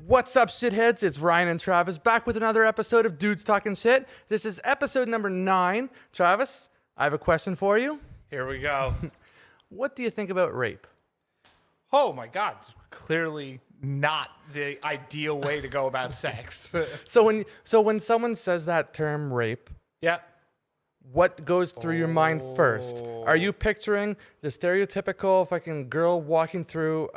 What's up, shitheads? It's Ryan and Travis back with another episode of Dudes Talking Shit. This is episode number 9. Travis, I have a question for you. Here we go. What do you think about rape? Oh my God. Clearly not the ideal way to go about sex. So when someone says that term rape, Yeah. what goes through your mind first? Are you picturing the stereotypical fucking girl walking through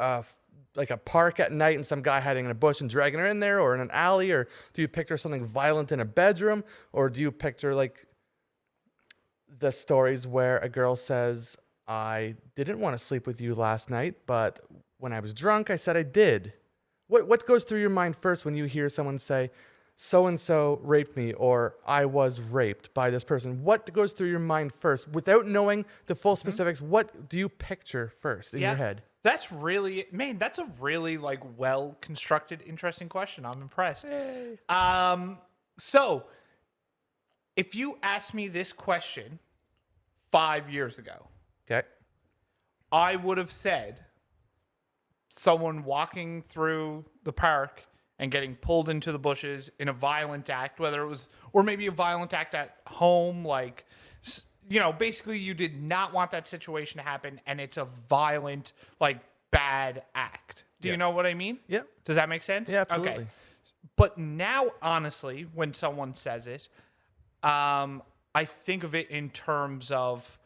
like a park at night and some guy hiding in a bush and dragging her in there, or in an alley? Or do you picture something violent in a bedroom? Or do you picture like the stories where a girl says, I didn't want to sleep with you last night, but when I was drunk, I said I did? What goes through your mind first when you hear someone say, so-and-so raped me, or I was raped by this person? What goes through your mind first? Without knowing the full specifics, what do you picture first in your head? That's a really like well-constructed, interesting question. I'm impressed. Hey. So if you asked me this question 5 years ago, Okay. I would have said someone walking through the park and getting pulled into the bushes in a violent act, whether it was, or maybe a violent act at home, like, you know, basically you did not want that situation to happen, and it's a violent, like, bad act. Do you know what I mean? Yeah. Does that make sense? Yeah, absolutely. Okay. But now, honestly, when someone says it, I think of it in terms of,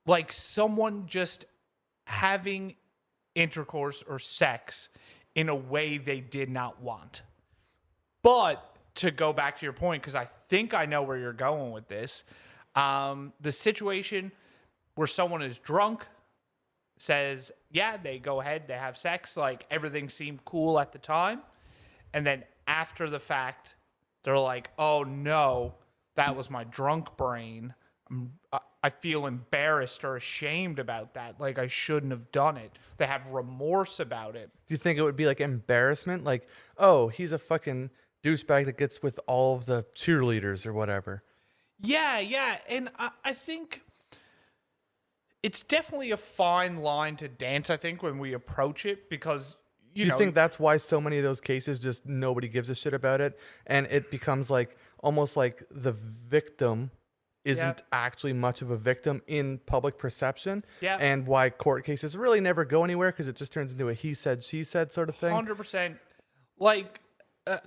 like, someone just having intercourse or sex in a way they did not want. But to go back to your point, because I think I know where you're going with this, the situation where someone is drunk, says, yeah, they go ahead, they have sex, like everything seemed cool at the time, and then after the fact, they're like, oh no, that was my drunk brain. I feel embarrassed or ashamed about that. Like, I shouldn't have done it. They have remorse about it. Do you think it would be like embarrassment? Like, oh, he's a fucking douchebag that gets with all of the cheerleaders or whatever. Yeah. And I think it's definitely a fine line to dance, I think, when we approach it, because, you know, think that's why so many of those cases just nobody gives a shit about it, and it becomes like almost like the victim isn't actually much of a victim in public perception, and why court cases really never go anywhere, because it just turns into a he said, she said sort of thing. 100%. Like,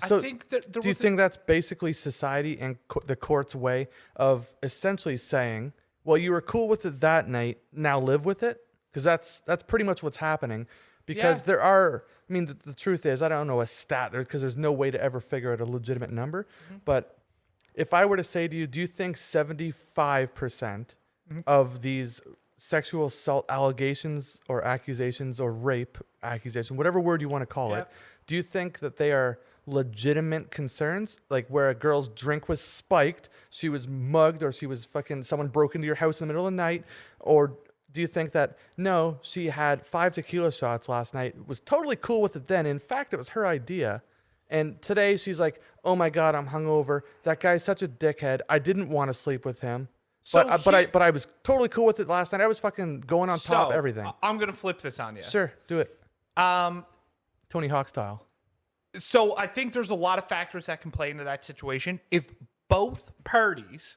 so I think that do you think that's basically society and the court's way of essentially saying, well, you were cool with it that night, now live with it? Because that's pretty much what's happening. Because there are, I mean, the truth is, I don't know a stat there, because there's no way to ever figure out a legitimate number, but if I were to say to you, do you think 75% of these sexual assault allegations or accusations or rape accusation, whatever word you want to call it, do you think that they are legitimate concerns? Like where a girl's drink was spiked, she was mugged, or she was someone broke into your house in the middle of the night? Or do you think that, no, she had 5 tequila shots last night, was totally cool with it then, in fact, it was her idea, and today she's like, oh my God, I'm hungover. That guy's such a dickhead. I didn't want to sleep with him. But I was totally cool with it last night. I was fucking going on top of everything. I'm going to flip this on you. Sure, do it. Tony Hawk style. So I think there's a lot of factors that can play into that situation. If both parties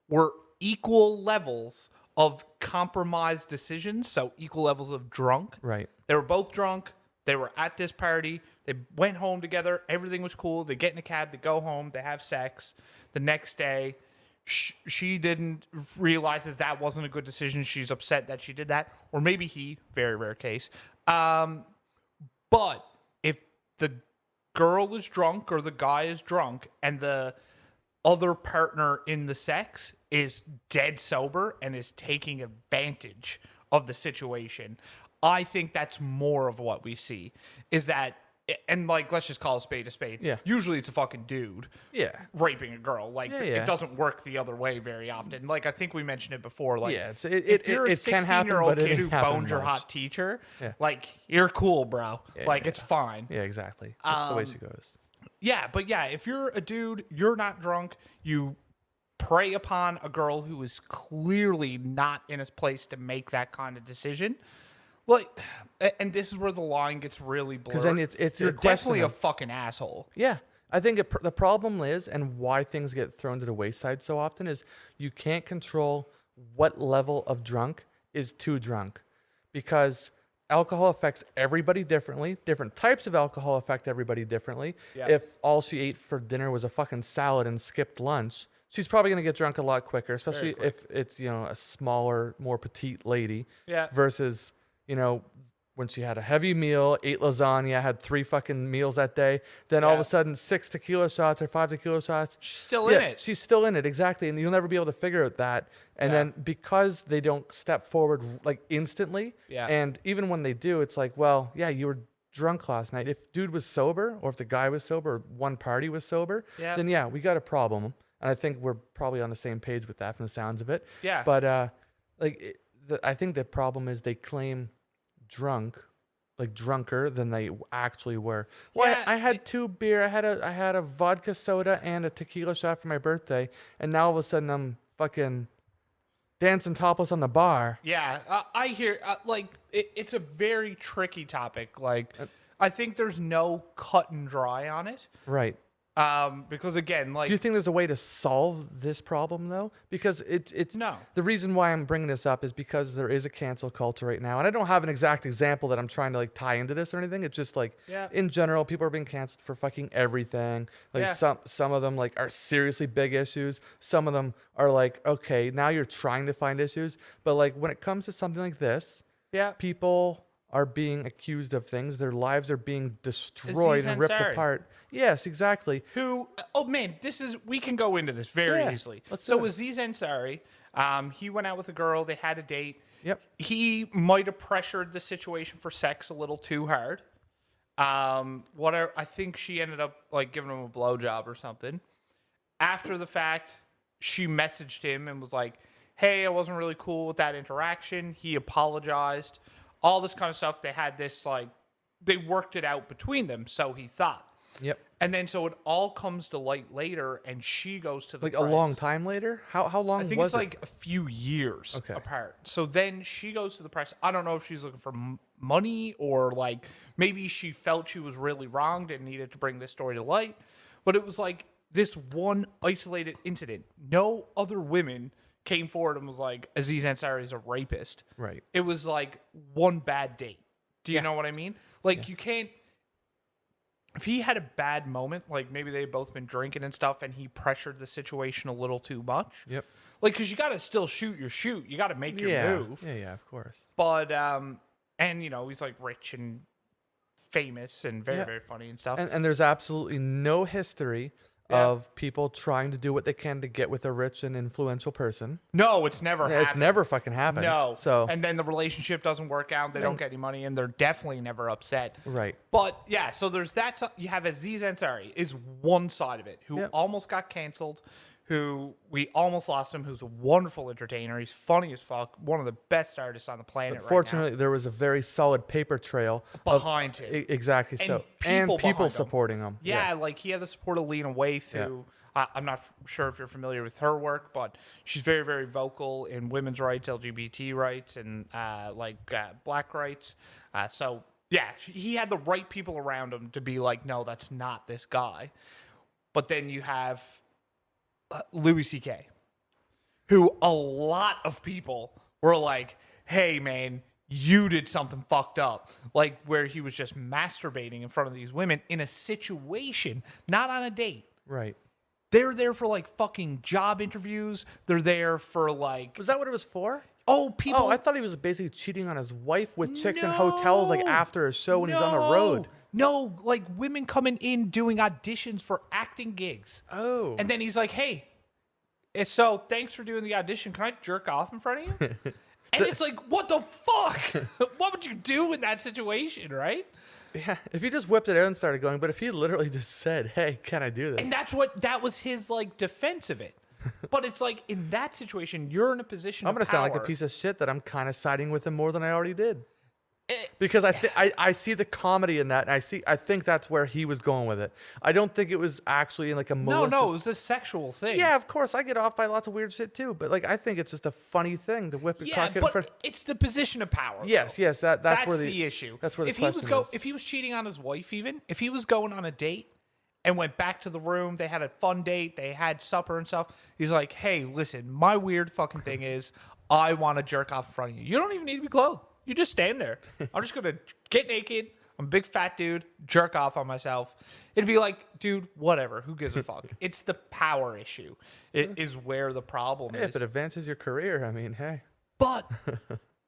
were equal levels of compromised decisions, so equal levels of drunk. Right. They were both drunk. They were at this party. They went home together. Everything was cool. They get in a cab. They go home. They have sex. The next day, she didn't realizes that wasn't a good decision. She's upset that she did that. Or maybe he, very rare case. But if the girl is drunk or the guy is drunk and the other partner in the sex is dead sober and is taking advantage of the situation, I think that's more of what we see, is that, and like, let's just call a spade a spade. Yeah. Usually it's a fucking dude raping a girl. Like, it doesn't work the other way very often. Like, I think we mentioned it before. Like, if you're a 16-year-old kid who boned your hot teacher, like, you're cool, bro. Like, it's fine. Yeah, exactly. That's the way she goes. Yeah, but yeah, if you're a dude, you're not drunk, you prey upon a girl who is clearly not in a place to make that kind of decision. Like, and this is where the line gets really blurred. 'Cause then it's you're a question definitely a of- fucking asshole. Yeah. I think the problem is, and why things get thrown to the wayside so often, is you can't control what level of drunk is too drunk, because alcohol affects everybody differently. Different types of alcohol affect everybody differently. Yeah. If all she ate for dinner was a fucking salad and skipped lunch, she's probably going to get drunk a lot quicker, especially if it's, a smaller, more petite lady. Yeah. Versus, when she had a heavy meal, ate lasagna, had 3 fucking meals that day, then all of Yeah. a sudden 6 tequila shots or 5 tequila shots. She's still in it. She's still in it, exactly. And you'll never be able to figure out that. And Yeah. then because they don't step forward like instantly, Yeah. and even when they do, it's like, well, yeah, you were drunk last night. If dude was sober, or if the guy was sober, or one party was sober, Yeah. then yeah, we got a problem. And I think we're probably on the same page with that from the sounds of it. Yeah. But I think the problem is they claim drunker than they actually were. Well, Yeah, I had 2 beer. I had a vodka soda and a tequila shot for my birthday, and now all of a sudden I'm fucking dancing topless on the bar. Yeah, I hear, it's a very tricky topic. Like, I think there's no cut and dry on it. Right. Because again, like, Do you think there's a way to solve this problem though? Because it's No. The reason why I'm bringing this up is because there is a cancel culture right now, and I don't have an exact example that I'm trying to like tie into this or anything. It's just like Yeah. in general, people are being canceled for fucking everything. Like Yeah. some of them like are seriously big issues. Some of them are like, okay, now you're trying to find issues, but like when it comes to something like this, yeah, people are being accused of things. Their lives are being destroyed and ripped Ansari. apart. Yes, exactly. who, oh man, we can go into this very Yeah, easily. let's So do it. Aziz Ansari, he went out with a girl, they had a date. Yep. He might have pressured the situation for sex a little too hard. Whatever, I think she ended up like giving him a blowjob or something. After the fact, she messaged him and was like, hey, I wasn't really cool with that interaction. He apologized. All this kind of stuff. They had this, like, they worked it out between them, so he thought. Yep. And then so it all comes to light later, and she goes to the Like press. a long time later? How long I think was it's it? like a few years Okay. apart. So then she goes to the press. I don't know if she's looking for money or like maybe she felt she was really wronged and needed to bring this story to light. But it was like this one isolated incident. No other women came forward and was like, Aziz Ansari is a rapist. Right. It was like one bad date. Do you know what I mean? Like you can't. If he had a bad moment, like maybe they've both been drinking and stuff, and he pressured the situation a little too much. Yep. Like, because you got to still shoot your shoot. You got to make your move. Yeah, of course. But, and, he's like rich and famous and very, Yeah. very funny and stuff. And there's absolutely no history of people trying to do what they can to get with a rich and influential person. No, it's never Yeah, happened. it's never fucking happened. No. So And then the relationship doesn't work out. They don't get any money, and they're definitely never upset. right. But yeah, so there's that. You have Aziz Ansari is one side of it, who Yep. almost got canceled, who we almost lost him, who's a wonderful entertainer. He's funny as fuck, one of the best artists on the planet right Fortunately, there was a very solid paper trail now. Behind him. Exactly. And So people behind him. supporting him. Yeah, like he had the support of Lena Waithe, who I'm not sure if you're familiar with her work, but she's very, very vocal in women's rights, LGBT rights, and black rights. So yeah, he had the right people around him to be like, no, that's not this guy. But then you have Louis C.K., who a lot of people were like, hey, man, you did something fucked up. Like where he was just masturbating in front of these women in a situation, not on a date. Right. They're there for like fucking job interviews. They're there for like, Was that what it was for? people. Oh, I thought he was basically cheating on his wife with chicks in hotels like No. after a show when he's on the road. No, like women coming in doing auditions for acting gigs. Oh. And then he's like, hey, so thanks for doing the audition. Can I jerk off in front of you? And it's like, what the fuck? What would you do in that situation, right? Yeah, if he just whipped it out and started going, but if he literally just said, "Hey, can I do this?" And that was his like defense of it. But it's like in that situation, you're in a position I'm of gonna sound like a power. piece of shit that I'm kind of siding with him more than I already did. because I see the comedy in that, and I think that's where he was going with it. I don't think it was actually in like a malicious. No, it was a sexual thing. Yeah, of course, I get off by lots of weird shit too, but like I think it's just a funny thing to whip your Yeah, cock in but front. it's the position of power. Yes, yes, that's where the issue. That's where the if he was question is. if he was cheating on his wife, even if he was going on a date and went back to the room, they had a fun date, they had supper and stuff. He's like, "Hey, listen, my weird fucking thing is I want to jerk off in front of you. You don't even need to be clothed. You just stand there. I'm just gonna get naked. I'm a big fat dude, jerk off on myself." It'd be like, dude, whatever. Who gives a fuck? It's the power issue. It is where the problem Hey, is. if it advances your career, I mean, hey. But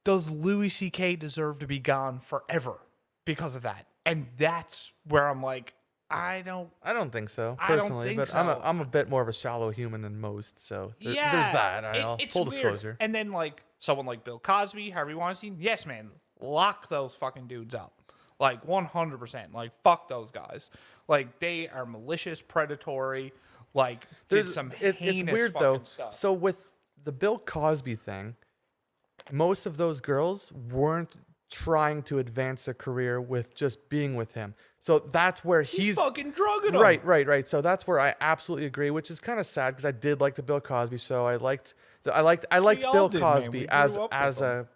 does Louis C.K. deserve to be gone forever because of that? And that's where I'm like, I don't think so I don't personally, think but so. I'm a bit more of a shallow human than most, so there's that. It's Full weird. disclosure. And then like someone like Bill Cosby, Harvey Weinstein, yes, man, lock those fucking dudes up. Like 100%. Like fuck those guys. Like they are malicious, predatory. Like did some heinous it's weird fucking though. stuff. So with the Bill Cosby thing, most of those girls weren't trying to advance their career with just being with him. So that's where he's fucking drugging them. Right. So that's where I absolutely agree, which is kind of sad because I did like the Bill Cosby show. I liked all Bill did, man. We Cosby grew as up with as him.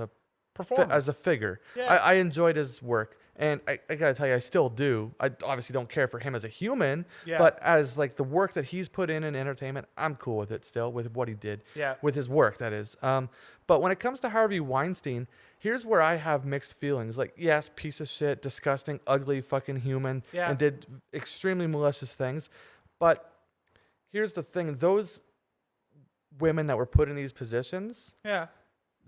a Performer. as a figure. Yeah. I enjoyed his work. And I gotta tell you, I still do. I obviously don't care for him as a human, Yeah. but as like the work that he's put in entertainment, I'm cool with it still, with what he did. Yeah. With his work, that is. But when it comes to Harvey Weinstein, here's where I have mixed feelings. Like, yes, piece of shit, disgusting, ugly fucking human, Yeah. and did extremely malicious things. But here's the thing: those women that were put in these positions, Yeah.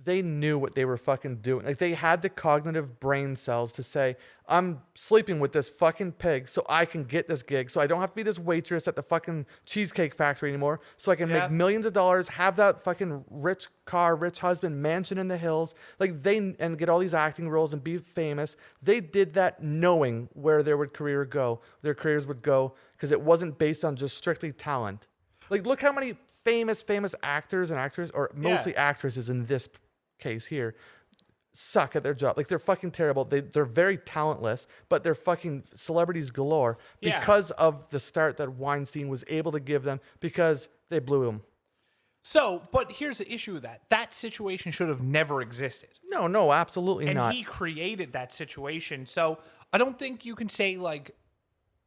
they knew what they were fucking doing. Like they had the cognitive brain cells to say, I'm sleeping with this fucking pig so I can get this gig. So I don't have to be this waitress at the fucking Cheesecake Factory anymore. So I can Yeah. make millions of dollars, have that fucking rich car, rich husband, mansion in the hills. And get all these acting roles and be famous. They did that knowing where their careers would go, because it wasn't based on just strictly talent. Like look how many famous actors and actresses, or mostly actresses in this case here, suck at their job. Like they're fucking terrible. They're very talentless, but they're fucking celebrities galore because of the start that Weinstein was able to give them, because they blew him. So, but here's the issue with that. That situation should have never existed. No, absolutely And not. he created that situation. So I don't think you can say like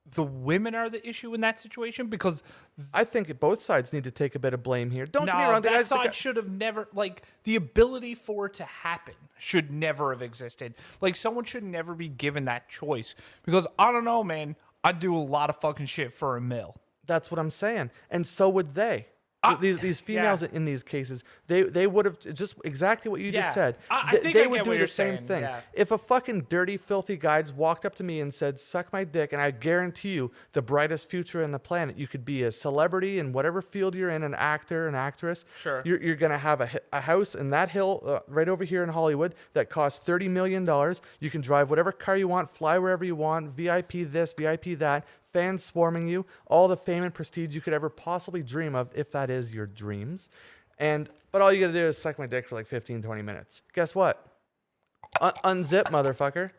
the women are the issue in that situation, because I think both sides need to take a bit of blame here. Don't get me no, wrong. that side should have never, like, the ability for it to happen should never have existed. Like, someone should never be given that choice, because I don't know, man, I'd do a lot of fucking shit for a mill. That's what I'm saying. And so would they. These females in these cases, they would have just exactly what you just said. I think they I would get do what the you're same saying, thing. yeah. If a fucking dirty, filthy guy walked up to me and said, "Suck my dick," and I guarantee you the brightest future on the planet, you could be a celebrity in whatever field you're in, an actor, an actress. Sure. You're gonna have a house in that hill right over here in Hollywood that costs $30 million. You can drive whatever car you want, fly wherever you want, VIP this, VIP that. Fans swarming you, all the fame and prestige you could ever possibly dream of, if that is your dreams. But all you gotta do is suck my dick for like 15, 20 minutes. Guess what? Unzip, motherfucker.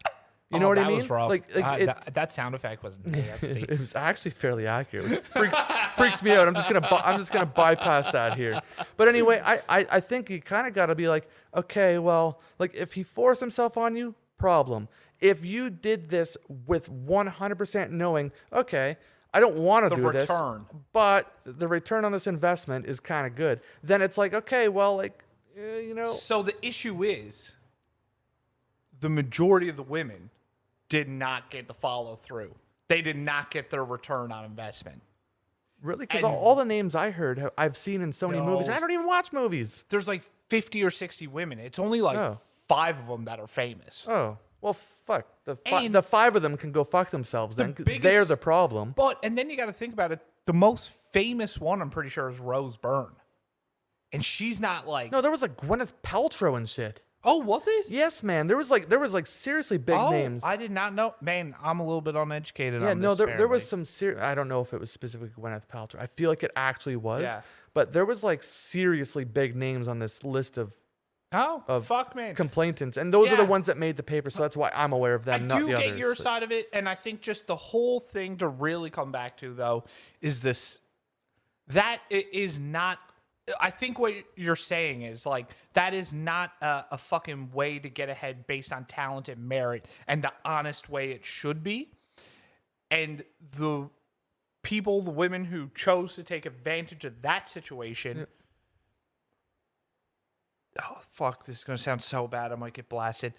You know what I mean? Was rough. Like that sound effect was nasty. it was actually fairly accurate, which freaks me out. I'm just gonna bypass that here. But anyway, I think you kind of gotta be like, okay, well, like if he forced himself on you, problem. If you did this with 100% knowing, okay, I don't want to do this, but the return on this investment is kind of good, then it's like, okay, well, like, you know. So the issue is, the majority of the women did not get the follow through. They did not get their return on investment. Really? Because all the names I heard, I've seen in so many movies. And I don't even watch movies. There's like 50 or 60 women. It's only like 5 of them that are famous. Oh. Well, fuck. The 5 of them can go fuck themselves then. They're the problem. And then you got to think about it. The most famous one, I'm pretty sure, is Rose Byrne. And she's not like... No, there was like Gwyneth Paltrow and shit. Oh, was it? Yes, man. There was like seriously big names. I did not know. Man, I'm a little bit uneducated on this. Yeah, no, there was some I don't know if it was specifically Gwyneth Paltrow. I feel like it actually was. Yeah. But there was like seriously big names on this list of Oh, fuck, man. complainants, and those are the Yeah. ones that made the paper. So that's why I'm aware of them, I not do the get others. your but- side of it, and I think just the whole thing to really come back to, though, is this. That is not. I think what you're saying is like that is not a fucking way to get ahead based on talent and merit and the honest way it should be. And the people, the women who chose to take advantage of that situation. Oh, fuck, this is going to sound so bad. I might get blasted.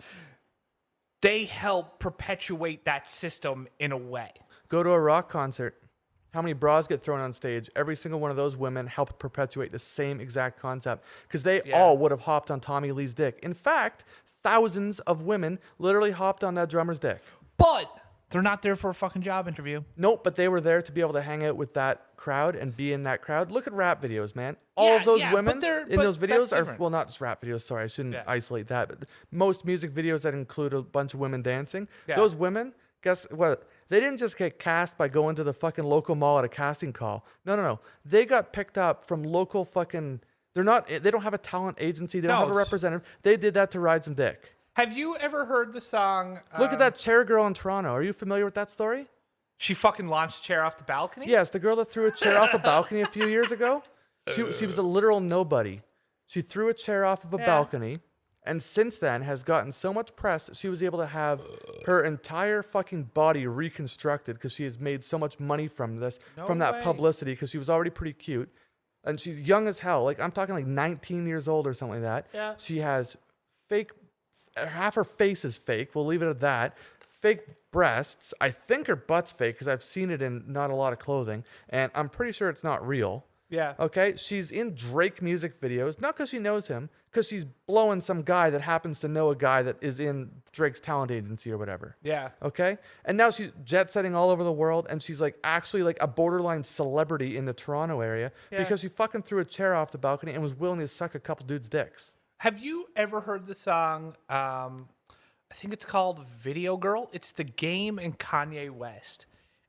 They help perpetuate that system in a way. Go to a rock concert. How many bras get thrown on stage? Every single one of those women helped perpetuate the same exact concept because they all would have hopped on Tommy Lee's dick. In fact, thousands of women literally hopped on that drummer's dick. But they're not there for a fucking job interview. Nope, but they were there to be able to hang out with that crowd and be in that crowd. Look at rap videos, man. All of those women in those videos are, well, not just rap videos. Sorry, I shouldn't isolate that. But most music videos that include a bunch of women dancing, those women, guess what? They didn't just get cast by going to the fucking local mall at a casting call. No. They got picked up from local fucking, they don't have a talent agency. They don't have a representative. They did that to ride some dick. Have you ever heard the song? Look at that chair girl in Toronto. Are you familiar with that story? She fucking launched a chair off the balcony? Yes, the girl that threw a chair off a balcony a few years ago. She was a literal nobody. She threw a chair off of a balcony, and since then has gotten so much press that she was able to have her entire fucking body reconstructed because she has made so much money from this, from that publicity, because she was already pretty cute. And she's young as hell. Like, I'm talking like 19 years old or something like that. Yeah. She has half her face is fake. We'll leave it at that. Fake breasts. I think her butt's fake because I've seen it in not a lot of clothing. And I'm pretty sure it's not real. Yeah. Okay? She's in Drake music videos, not because she knows him, because she's blowing some guy that happens to know a guy that is in Drake's talent agency or whatever. Yeah. Okay? And now she's jet setting all over the world, and she's like actually like a borderline celebrity in the Toronto area because she fucking threw a chair off the balcony and was willing to suck a couple dudes' dicks. Have you ever heard the song? I think it's called "Video Girl." It's The Game and Kanye West,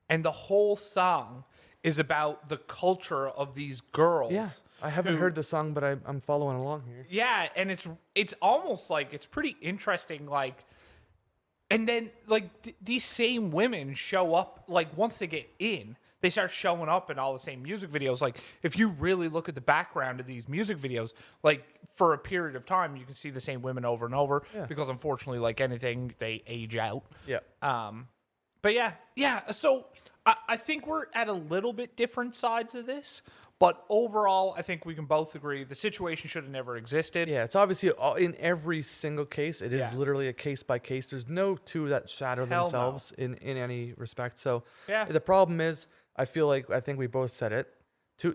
and the whole song is about the culture of these girls. Yeah, I haven't heard the song, but I'm following along here. Yeah, and it's almost like it's pretty interesting. Like, and then like these same women show up. Like once they get in, they start showing up in all the same music videos. Like if you really look at the background of these music videos, like for a period of time, you can see the same women over and over because unfortunately, like anything, they age out. Yeah. But yeah. So I think we're at a little bit different sides of this, but overall, I think we can both agree the situation should have never existed. Yeah, it's obviously in every single case, it is literally a case by case. There's no two that shadow themselves in any respect. So the problem is, I think we both said it.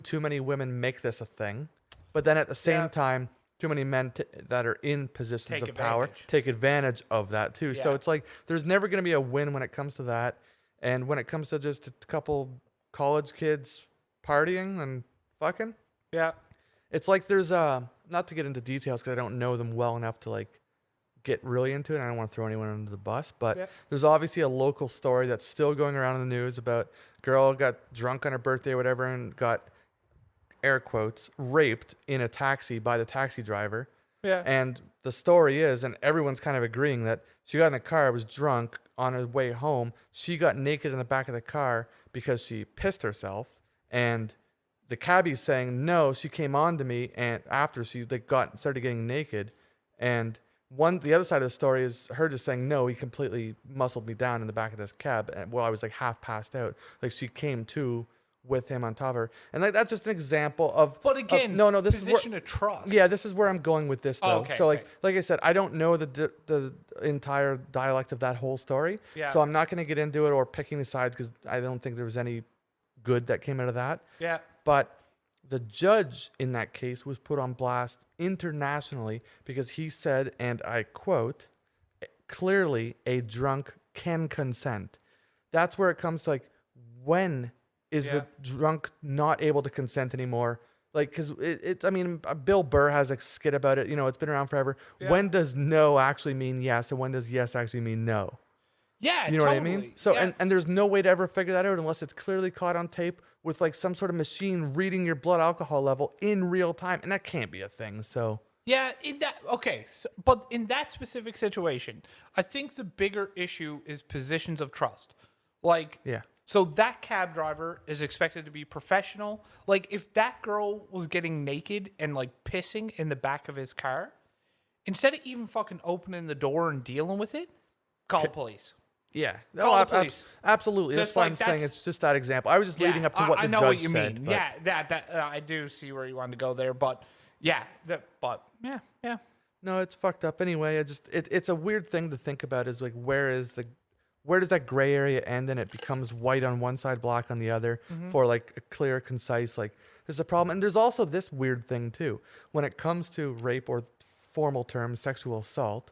Too many women make this a thing, but then at the same time, too many men that are in positions of power take advantage of that too. So it's like there's never going to be a win when it comes to that. And when it comes to just a couple college kids partying and fucking, it's like there's not to get into details because I don't know them well enough to like get really into it. And I don't want to throw anyone under the bus, but there's obviously a local story that's still going around in the news about a girl got drunk on her birthday or whatever and got, air quotes, raped in a taxi by the taxi driver. Yeah. And the story is, and everyone's kind of agreeing that she got in the car, was drunk on her way home. She got naked in the back of the car because she pissed herself. And the cabbie's saying, no, she came on to me and after she started getting naked. And the other side of the story is her just saying, no, he completely muscled me down in the back of this cab. And I was like half passed out. Like she came to with him on top of her. And like that's just an example of, but again, this position of trust. Yeah, this is where I'm going with this though. Like I said, I don't know the entire dialect of that whole story. Yeah. So I'm not going to get into it or picking the sides because I don't think there was any good that came out of that. Yeah. But the judge in that case was put on blast internationally because he said, and I quote, clearly a drunk can consent. That's where it comes to like, when is the drunk not able to consent anymore? Like, because I mean, Bill Burr has a skit about it. You know, it's been around forever. Yeah. When does no actually mean yes, and when does yes actually mean no? Yeah, you know what I mean? So, and there's no way to ever figure that out unless it's clearly caught on tape with like some sort of machine reading your blood alcohol level in real time, and that can't be a thing. So Yeah, but in that specific situation, I think the bigger issue is positions of trust. Like, Yeah. so that cab driver is expected to be professional. Like, if that girl was getting naked and like pissing in the back of his car, instead of even fucking opening the door and dealing with it, call the police. Yeah. Call the police. Absolutely. That's Just why like I'm saying that's- it's just that example. I was just leading up to what I the know judge what you said. mean. But Yeah, that I do see where you wanted to go there, but yeah, yeah. no, it's fucked up anyway. It's a weird thing to think about is like where does that gray area end and it becomes white on one side, black on the other for like a clear, concise, like there's a problem. And there's also this weird thing too. When it comes to rape or formal terms, sexual assault,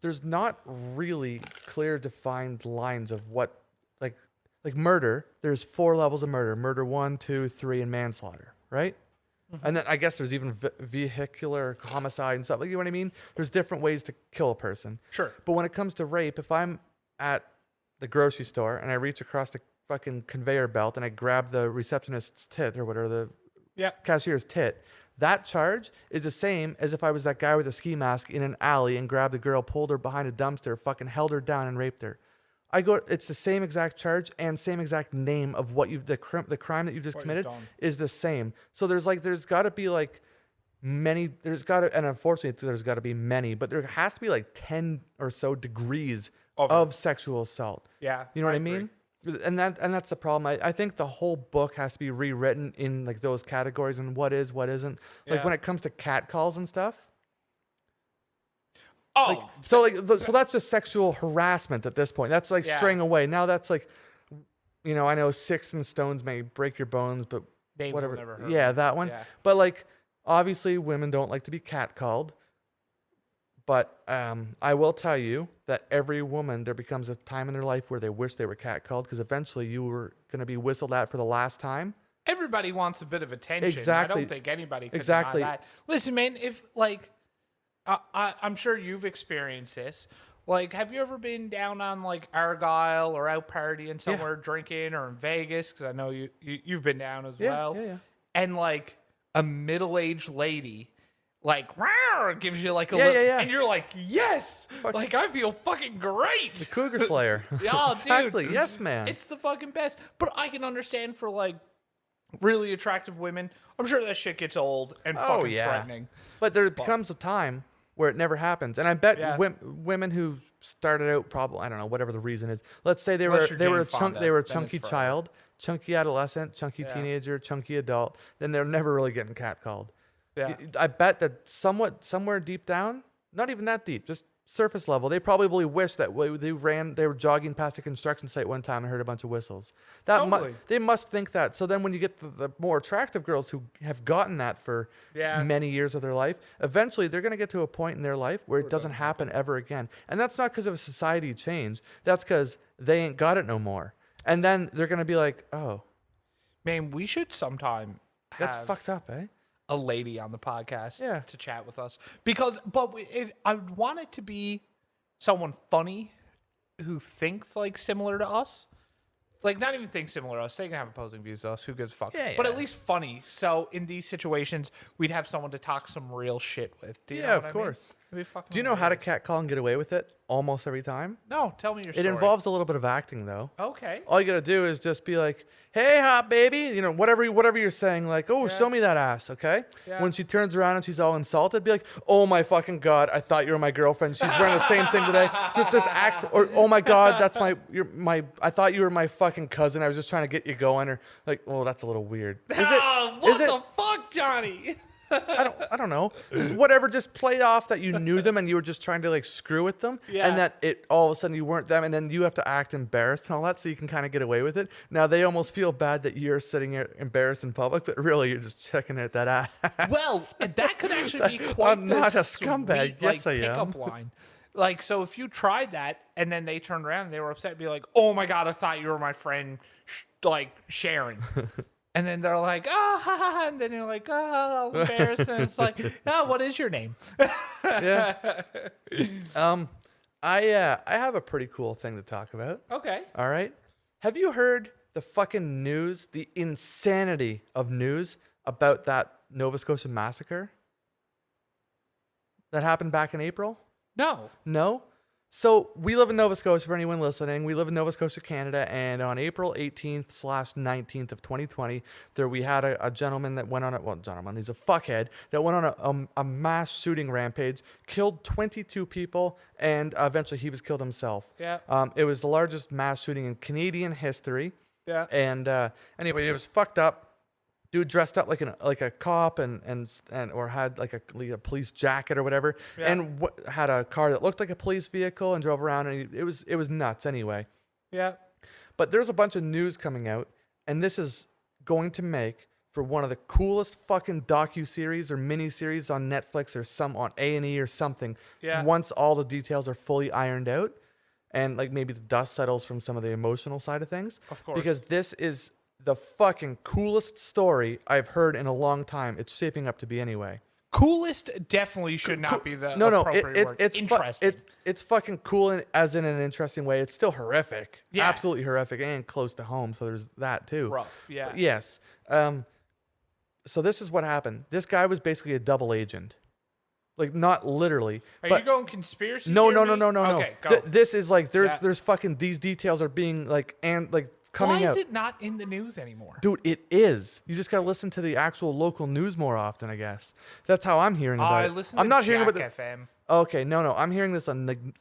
there's not really clear defined lines of what like murder. There's 4 levels of murder: murder 1, 2, 3, and manslaughter, right? And then I guess there's even vehicular homicide and stuff. Like, you know what I mean? There's different ways to kill a person. Sure. But when it comes to rape, if I'm at the grocery store and I reach across the fucking conveyor belt and I grab the receptionist's tit or whatever, the cashier's tit, that charge is the same as if I was that guy with a ski mask in an alley and grabbed a girl, pulled her behind a dumpster, fucking held her down and raped her. It's the same exact charge and same exact name of what the crime that you've just committed is the same. So there's got to be like many, and unfortunately there's got to be many, but there has to be like 10 or so degrees of sexual assault. Yeah. You know what I mean? And that's the problem. I think the whole book has to be rewritten in like those categories and what is, what isn't. Like when it comes to catcalls and stuff. Oh, so that's just sexual harassment at this point. That's like straying away. Now that's like, I know sticks and stones may break your bones, but names whatever. will never hurt Yeah, me. that one. Yeah. But like, obviously, women don't like to be catcalled. But I will tell you that every woman, there becomes a time in their life where they wish they were catcalled because eventually you were going to be whistled at for the last time. Everybody wants a bit of attention. Exactly. I don't think anybody could deny that. Listen, man, if like, I'm sure you've experienced this. Like, have you ever been down on like Argyle or out partying somewhere drinking or in Vegas? Because I know you've been down as well. Yeah. And like a middle-aged lady, like, rawr, gives you like a and you're like, yes, like I feel fucking great. The Cougar Slayer. Yeah, exactly. dude. Yes, man. It's the fucking best. But I can understand for like really attractive women. I'm sure that shit gets old and fucking threatening. But there becomes a time where it never happens. And I bet women who started out probably, I don't know, whatever the reason is. Let's say they were a chunky child, chunky adolescent, chunky teenager, chunky adult, then they're never really getting catcalled. Yeah. I bet that somewhere deep down, not even that deep, just surface level, they probably wish that they were jogging past a construction site one time and heard a bunch of whistles. They must think that. So then when you get the more attractive girls who have gotten that for many years of their life, eventually they're going to get to a point in their life where it doesn't happen ever again. And that's not because of a society change. That's because they ain't got it no more. And then they're going to be like, oh. Man, we should sometime have That's fucked up, eh? a lady on the podcast to chat with us. I would want it to be someone funny who thinks like similar to us. Like, not even think similar to us. They can have opposing views to us. Who gives a fuck? But at least funny. So in these situations, we'd have someone to talk some real shit with. Do you know what of course. I mean? Do you know how to catcall and get away with it almost every time? No, tell me your story. It involves a little bit of acting, though. Okay. All you got to do is just be like, hey, hot baby. Whatever you're saying, like, oh, show me that ass, okay? Yeah. When she turns around and she's all insulted, be like, oh, my fucking God, I thought you were my girlfriend. She's wearing the same thing today. Just act. Or, oh, my God, that's I thought you were my fucking cousin. I was just trying to get you going. Or like, oh, that's a little weird. What the fuck, Johnny? I don't know. Just whatever. Just play off that you knew them and you were just trying to like screw with them, and that it all of a sudden you weren't them, and then you have to act embarrassed and all that, so you can kind of get away with it. Now they almost feel bad that you're sitting there embarrassed in public, but really you're just checking out that ass. Well, that could actually be quite I'm not a scumbag. Yes, I am. Pickup line. Like, so if you tried that and then they turned around and they were upset, be like, "Oh my God, I thought you were my friend, Sharon." And then they're like, ha, ha, and then you're like, oh, embarrassed. And it's like, oh, what is your name? Yeah. I have a pretty cool thing to talk about. Okay. All right. Have you heard the fucking news, the insanity of news about that Nova Scotia massacre? that happened back in April? No. No? So we live in Nova Scotia, for anyone listening. We live in Nova Scotia, Canada, and on April 18th/19th of 2020, we had a gentleman that went on he's a fuckhead, that went on a mass shooting rampage, killed 22 people, and eventually he was killed himself. Yeah. It was the largest mass shooting in Canadian history. Yeah. And anyway, it was fucked up. Dude dressed up like a cop and or had like a police jacket or whatever, and had a car that looked like a police vehicle and drove around, and it was nuts anyway. Yeah. But there's a bunch of news coming out, and this is going to make for one of the coolest fucking docu-series or mini-series on Netflix or some on A&E or something. Yeah. Once all the details are fully ironed out, and like maybe the dust settles from some of the emotional side of things. Of course. Because this is the fucking coolest story I've heard in a long time. It's shaping up to be anyway. Coolest definitely should not be the appropriate word. It's interesting. It's fucking cool as in an interesting way. It's still horrific. Yeah. Absolutely horrific and close to home. So there's that too. Rough. Yeah. But yes. So this is what happened. This guy was basically a double agent. Like not literally. Are but you going conspiracy? No. Okay, go. This is like there's fucking these details are being like coming Why out. is it not in the news anymore? Dude, it is. You just gotta listen to the actual local news more often, I guess. That's how I'm hearing about I it. listen I'm to not hearing about Jack FM. Okay, no. I'm hearing this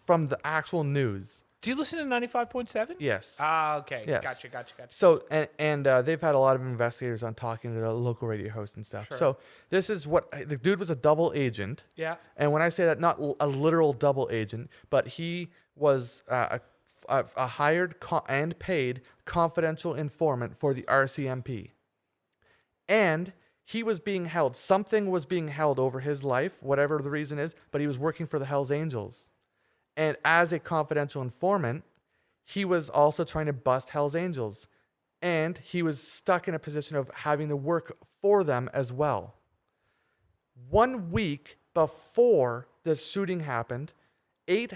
from the actual news. Do you listen to 95.7? Yes. Okay. Yes. Gotcha. So and they've had a lot of investigators on talking to the local radio hosts and stuff. Sure. So this is what the dude was, a double agent. Yeah. And when I say that, not a literal double agent, but he was a hired and paid confidential informant for the RCMP. And he was being held. Something was being held over his life, whatever the reason is, but he was working for the Hells Angels. And as a confidential informant, he was also trying to bust Hells Angels. And he was stuck in a position of having to work for them as well. 1 week before this shooting happened, 8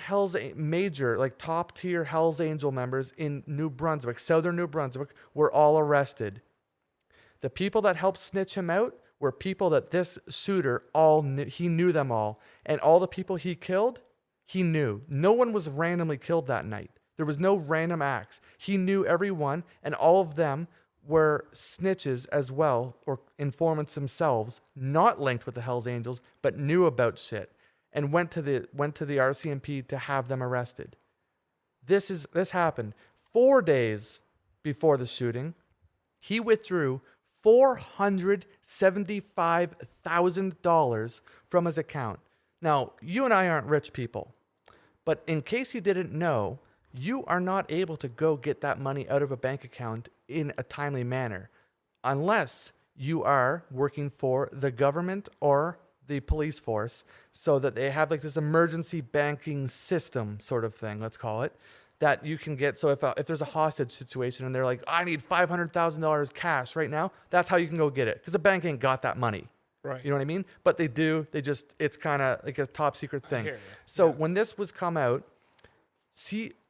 major, like top tier Hells Angel members in New Brunswick, southern New Brunswick, were all arrested. The people that helped snitch him out were people that this shooter all knew. He knew them all. And all the people he killed, he knew. No one was randomly killed that night. There was no random acts. He knew everyone, and all of them were snitches as well, or informants themselves, not linked with the Hells Angels, but knew about shit, and went to the RCMP to have them arrested. This happened 4 days before the shooting. He withdrew $475,000 from his account. Now, you and I aren't rich people, but in case you didn't know, you are not able to go get that money out of a bank account in a timely manner unless you are working for the government or the police force, so that they have like this emergency banking system sort of thing, let's call it, that you can get. So if there's a hostage situation and they're like, I need $500,000 cash right now, that's how you can go get it, because the bank ain't got that money. Right. You know what I mean? But they do. It's kind of like a top secret thing. hear you. So when this was come out,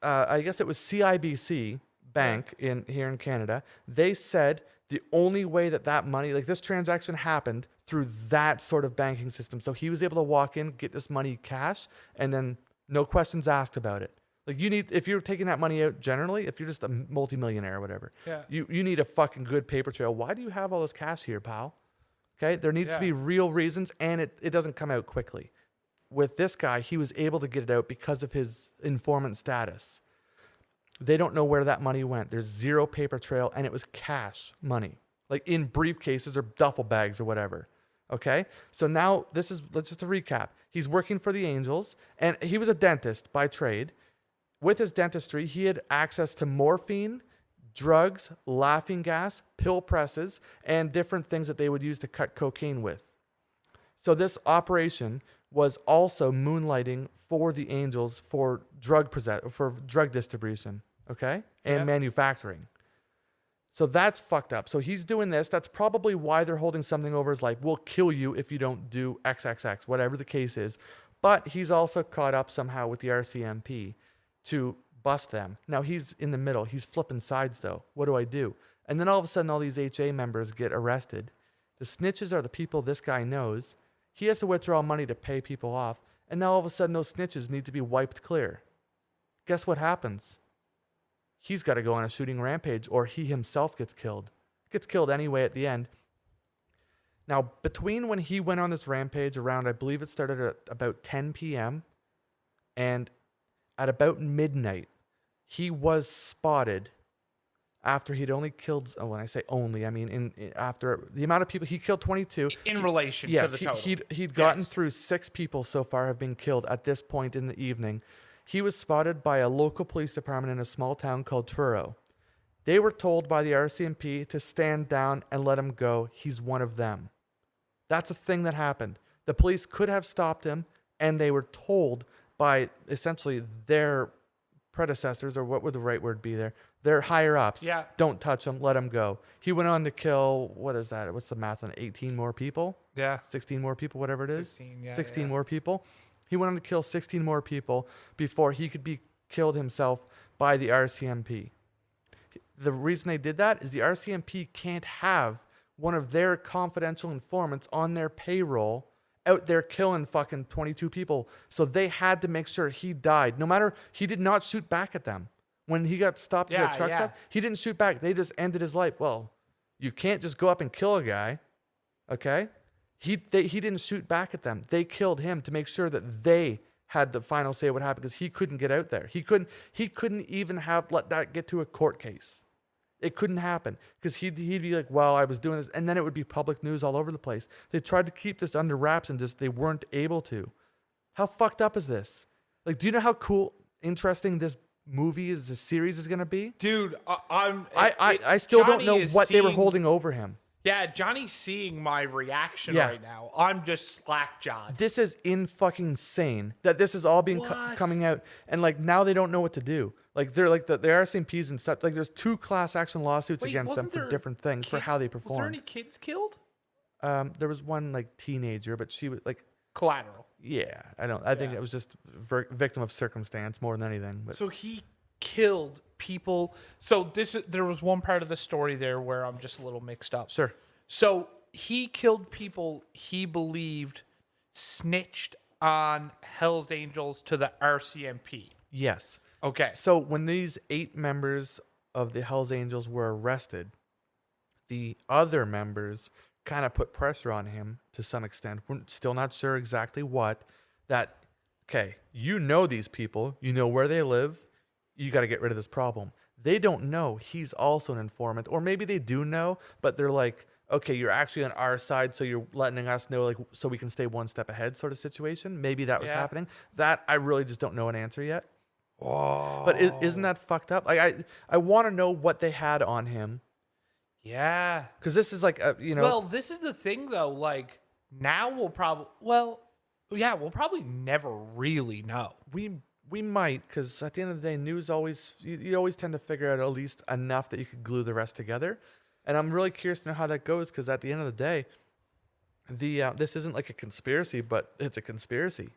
I guess it was CIBC Bank here in Canada, they said the only way that money, like this transaction happened through that sort of banking system. So he was able to walk in, get this money cash, and then no questions asked about it. Like if you're taking that money out generally, if you're just a multimillionaire or whatever, you need a fucking good paper trail. Why do you have all this cash here, pal? Okay, there needs to be real reasons, and it doesn't come out quickly. With this guy, he was able to get it out because of his informant status. They don't know where that money went. There's zero paper trail, and it was cash money, like in briefcases or duffel bags or whatever. Okay, so now let's just to recap. He's working for the Angels, and he was a dentist by trade. With his dentistry, he had access to morphine, drugs, laughing gas, pill presses, and different things that they would use to cut cocaine with. So this operation was also moonlighting for the Angels for drug distribution, okay, and manufacturing. So that's fucked up. So he's doing this. That's probably why they're holding something over his life. We'll kill you if you don't do XXX, whatever the case is. But he's also caught up somehow with the RCMP to bust them. Now he's in the middle. He's flipping sides though. What do I do? And then all of a sudden all these HA members get arrested. The snitches are the people this guy knows. He has to withdraw money to pay people off. And now all of a sudden those snitches need to be wiped clear. Guess what happens? He's got to go on a shooting rampage, or he himself gets killed. Gets killed anyway at the end. Now, between when he went on this rampage around, I believe it started at about 10 p.m. and at about midnight, he was spotted after he'd only killed, when I say only, I mean after the amount of people, he killed 22. In relation to the total. He'd gotten through 6 people so far have been killed at this point in the evening. He was spotted by a local police department in a small town called Truro. They were told by the RCMP to stand down and let him go. He's one of them. That's a thing that happened. The police could have stopped him, and they were told by essentially their predecessors, or what would the right word be there? Their higher ups. Yeah. Don't touch him. Let him go. He went on to kill, what is that? What's the math on 18 more people? Yeah. 16 more people, whatever it is. 16 more people. He went on to kill 16 more people before he could be killed himself by the RCMP. The reason they did that is the RCMP can't have one of their confidential informants on their payroll out there killing fucking 22 people. So they had to make sure he died. No matter, he did not shoot back at them. When he got stopped at the truck stop, he didn't shoot back. They just ended his life. Well, you can't just go up and kill a guy, okay? He didn't shoot back at them. They killed him to make sure that they had the final say what happened, because he couldn't get out there. He couldn't even have let that get to a court case. It couldn't happen because he'd be like, well, I was doing this. And then it would be public news all over the place. They tried to keep this under wraps and just they weren't able to. How fucked up is this? Like, do you know how cool, interesting this movie is, this series is going to be? Dude, I still don't know what they were holding over him. Yeah, Johnny's seeing my reaction right now. I'm just slack-jawed. This is fucking insane that this is all being coming out, and like now they don't know what to do. Like they're like the RCMPs and stuff. Like there's 2 class action lawsuits against them for different things for how they perform. Was there any kids killed? There was one like teenager, but she was like collateral. Yeah, I think it was just victim of circumstance more than anything. But. So he killed people. So there was one part of the story there where I'm just a little mixed up. Sure. So he killed people he believed snitched on Hell's Angels to the RCMP. Yes. Okay. So when these 8 members of the Hell's Angels were arrested, the other members kind of put pressure on him to some extent. We're still not sure exactly what. That, okay, you know these people. You know where they live. You got to get rid of this problem. They don't know he's also an informant. Or maybe they do know, but they're like, okay, you're actually on our side, so you're letting us know, like, so we can stay one step ahead sort of situation. Maybe that was happening. That, I really just don't know an answer yet. Whoa. But isn't that fucked up? Like, I want to know what they had on him. Yeah. Because this is like, Well, this is the thing, though. Like, now we'll probably... Well, yeah, we'll probably never really know. We might, because at the end of the day, news always... You always tend to figure out at least enough that you could glue the rest together. And I'm really curious to know how that goes, because at the end of the day, this isn't like a conspiracy, but it's a conspiracy.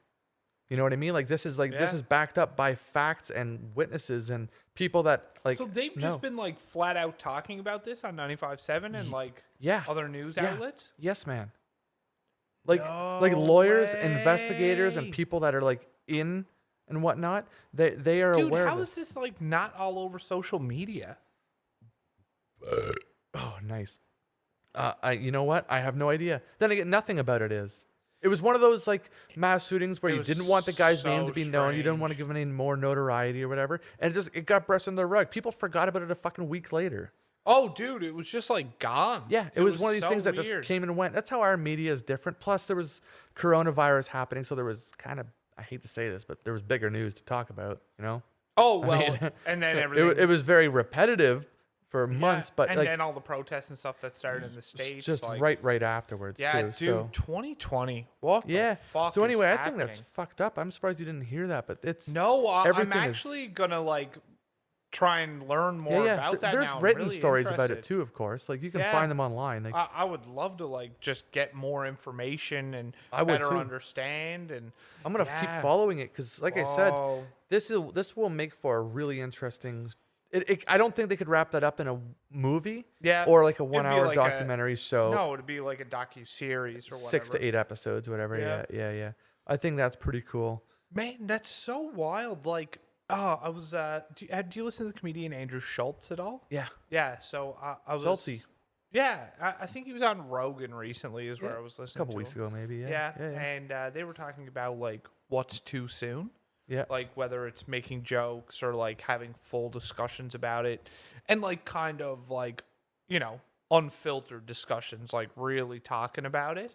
You know what I mean? Like, this is backed up by facts and witnesses and people that, like... So they've just been, like, flat out talking about this on 95.7 and, like, other news outlets? Yes, man. Like lawyers, investigators, and people that are, like, in and whatnot, they are aware of how is this, like, not all over social media? Oh, nice. You know what? I have no idea. Then again, nothing about it is. It was one of those like mass shootings where you didn't want the guy's name to be known. You didn't want to give him any more notoriety or whatever. And it got brushed under the rug. People forgot about it a fucking week later. Oh, dude, it was just like gone. Yeah, it was one of these things that just came and went. That's how our media is different. Plus, there was coronavirus happening. So there was kind of, I hate to say this, but there was bigger news to talk about, you know? Oh, well, and then everything. It was very repetitive for months, but and then all the protests and stuff that started in the States. Just like, right afterwards, yeah, too. Dude, 2020. What the fuck So anyway, is I happening? think that's fucked up. I'm surprised you didn't hear that, but it's... No, I'm everything actually going to, like, try and learn more about that There's now. written really stories interested. about it, too, of course. Like, you can find them online. Like, I would love to, like, just get more information and I would better too. understand. And I'm going to keep following it because, like I said, this will make for a really interesting... I don't think they could wrap that up in a movie or like a 1-hour documentary show. No, it'd be like a docu-series or whatever. 6 to 8 episodes, whatever. Yeah. I think that's pretty cool. Man, that's so wild. Like, oh, I was. Do you listen to the comedian Andrew Schultz at all? Yeah. Yeah. So I was. Schultzy. Yeah, I think he was on Rogan recently. Is where Yeah, I was listening. A couple to weeks him. ago, maybe. Yeah, Yeah. and they were talking about like what's too soon. Yeah. Like whether it's making jokes or like having full discussions about it, and like kind of like unfiltered discussions, like really talking about it.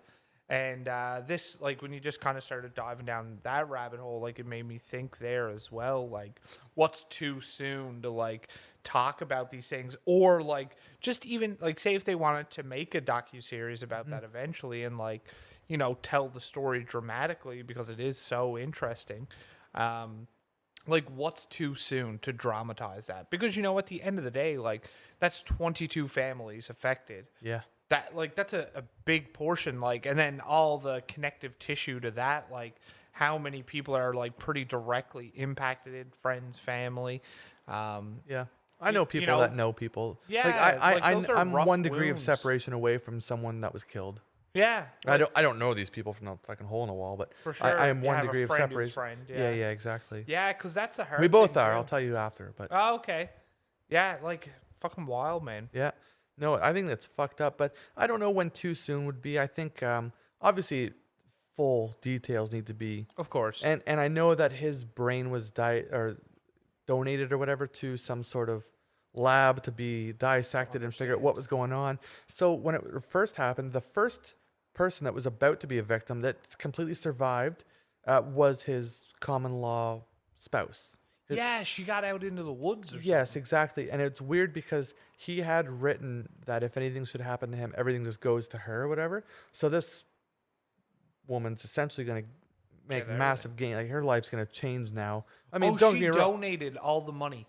And this, like, when you just kind of started diving down that rabbit hole, like, it made me think there as well, like, what's too soon to, like, talk about these things? Or, like, just even, like, say if they wanted to make a docuseries about that eventually and, like, tell the story dramatically because it is so interesting. Like, what's too soon to dramatize that? Because, at the end of the day, like, that's 22 families affected. Yeah. That's a big portion, like, and then all the connective tissue to that, like how many people are like pretty directly impacted, friends, family. Yeah. I know people that know people. Yeah, Like those are I'm rough one degree of wounds. separation away from someone that was killed. Yeah, I don't know these people from a fucking hole in the wall, but for sure. I am You one have a degree of friend who's separation. friend, Yeah, exactly. Yeah, because that's the hard We both thing, are. too. I'll tell you after, but Oh, okay. Yeah, like fucking wild, man. yeah. No, I think that's fucked up, but I don't know when too soon would be. I think obviously full details need to be, Of course. and I know that his brain was donated or whatever to some sort of lab to be dissected and figure out what was going on. So when it first happened, the first person that was about to be a victim that completely survived was his common law spouse. Yeah, she got out into the woods or something. Yes, exactly. And it's weird because he had written that if anything should happen to him, everything just goes to her or whatever. So this woman's essentially going to make massive gain. Like her life's going to change now. I mean, don't she get me wrong. donated all the money.